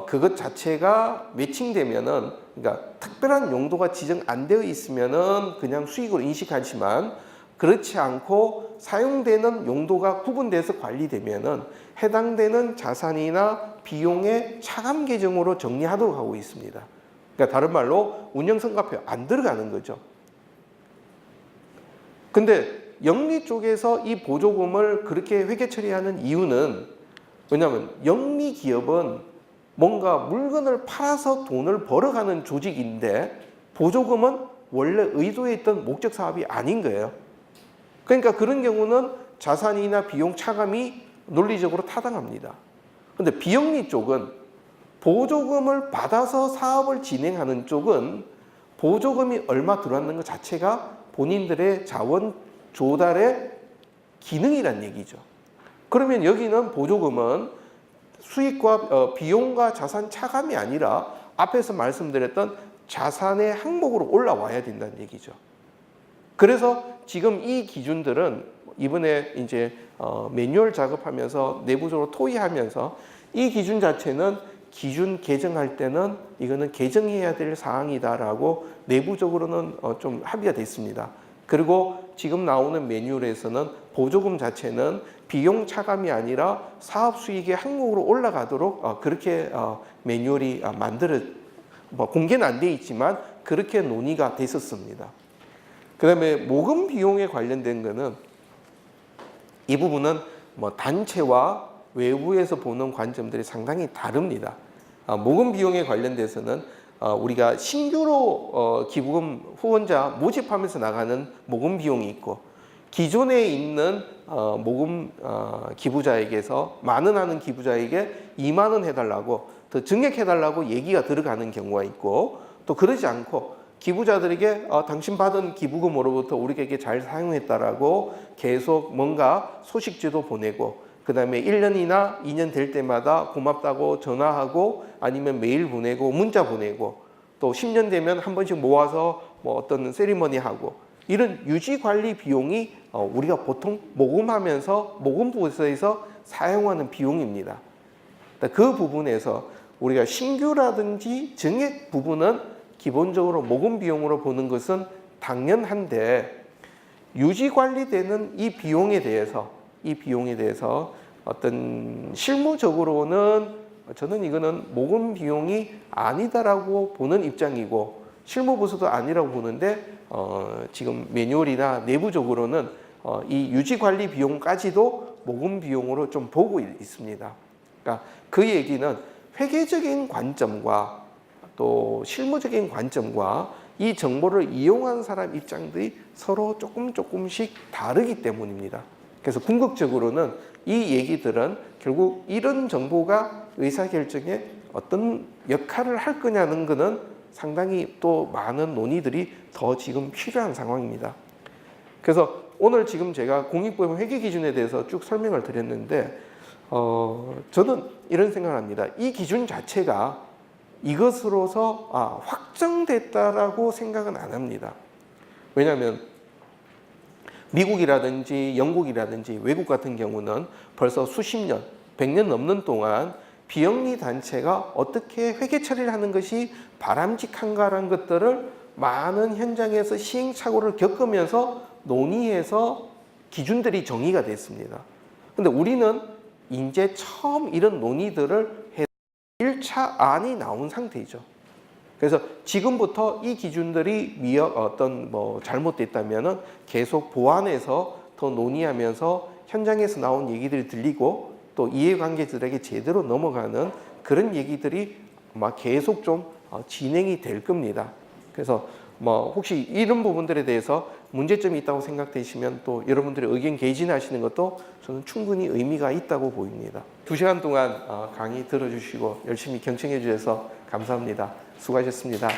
그것 자체가 매칭되면은 그러니까 특별한 용도가 지정 안 되어 있으면은 그냥 수익으로 인식하지만 그렇지 않고 사용되는 용도가 구분돼서 관리되면은 해당되는 자산이나 비용의 차감 계정으로 정리하도록 하고 있습니다. 그러니까 다른 말로 운영성과표에 안 들어가는 거죠. 근데 영리 쪽에서 이 보조금을 그렇게 회계 처리하는 이유는 왜냐하면 영리 기업은 뭔가 물건을 팔아서 돈을 벌어가는 조직인데 보조금은 원래 의도했던 목적 사업이 아닌 거예요. 그러니까 그런 경우는 자산이나 비용 차감이 논리적으로 타당합니다. 근데 비영리 쪽은 보조금을 받아서 사업을 진행하는 쪽은 보조금이 얼마 들어왔는 것 자체가 본인들의 자원 조달의 기능이란 얘기죠. 그러면 여기는 보조금은 수익과 비용과 자산 차감이 아니라 앞에서 말씀드렸던 자산의 항목으로 올라와야 된다는 얘기죠. 그래서 지금 이 기준들은 이번에 이제 매뉴얼 작업하면서 내부적으로 토의하면서 이 기준 자체는 기준 개정할 때는 이거는 개정해야 될 사항이다라고 내부적으로는 좀 합의가 됐습니다. 그리고 지금 나오는 매뉴얼에서는 보조금 자체는 비용 차감이 아니라 사업 수익의 항목으로 올라가도록 그렇게 매뉴얼이 공개는 안 돼 있지만 그렇게 논의가 됐었습니다. 그다음에 모금 비용에 관련된 거는 이 부분은 단체와 외부에서 보는 관점들이 상당히 다릅니다. 모금 비용에 관련돼서는 우리가 신규로 기부금 후원자 모집하면서 나가는 모금 비용이 있고 기존에 있는 모금 기부자에게서 만원 하는 기부자에게 2만 원 해달라고 더 증액해달라고 얘기가 들어가는 경우가 있고 또 그러지 않고 기부자들에게 당신 받은 기부금으로부터 우리에게 잘 사용했다라고 계속 뭔가 소식지도 보내고 그 다음에 1년이나 2년 될 때마다 고맙다고 전화하고 아니면 메일 보내고 문자 보내고 또 10년 되면 한 번씩 모아서 어떤 세리머니 하고 이런 유지관리 비용이 우리가 보통 모금하면서 모금부서에서 사용하는 비용입니다. 그 부분에서 우리가 신규라든지 증액 부분은 기본적으로 모금 비용으로 보는 것은 당연한데 유지관리되는 이 비용에 대해서 어떤 실무적으로는 저는 이거는 모금 비용이 아니다라고 보는 입장이고 실무부서도 아니라고 보는데 지금 매뉴얼이나 내부적으로는 이 유지관리 비용까지도 모금 비용으로 좀 보고 있습니다. 그러니까 그 얘기는 회계적인 관점과 또 실무적인 관점과 이 정보를 이용한 사람 입장들이 서로 조금씩 다르기 때문입니다. 그래서 궁극적으로는 이 얘기들은 결국 이런 정보가 의사결정에 어떤 역할을 할 거냐는 것은 상당히 또 많은 논의들이 더 지금 필요한 상황입니다. 그래서 오늘 지금 제가 공익보험 회계 기준에 대해서 쭉 설명을 드렸는데 저는 이런 생각을 합니다. 이 기준 자체가 이것으로서 확정됐다라고 생각은 안 합니다. 왜냐하면 미국이라든지 영국이라든지 외국 같은 경우는 벌써 수십 년, 100년 넘는 동안 비영리 단체가 어떻게 회계 처리를 하는 것이 바람직한가라는 것들을 많은 현장에서 시행착오를 겪으면서 논의해서 기준들이 정의가 됐습니다. 근데 우리는 이제 처음 이런 논의들을 해서 1차 안이 나온 상태이죠. 그래서 지금부터 이 기준들이 잘못됐다면은 계속 보완해서 더 논의하면서 현장에서 나온 얘기들이 들리고 또 이해관계자들에게 제대로 넘어가는 그런 얘기들이 아마 계속 좀 진행이 될 겁니다. 그래서 혹시 이런 부분들에 대해서 문제점이 있다고 생각되시면 또 여러분들의 의견 개진하시는 것도 저는 충분히 의미가 있다고 보입니다. 2시간 동안 강의 들어주시고 열심히 경청해 주셔서 감사합니다. 수고하셨습니다.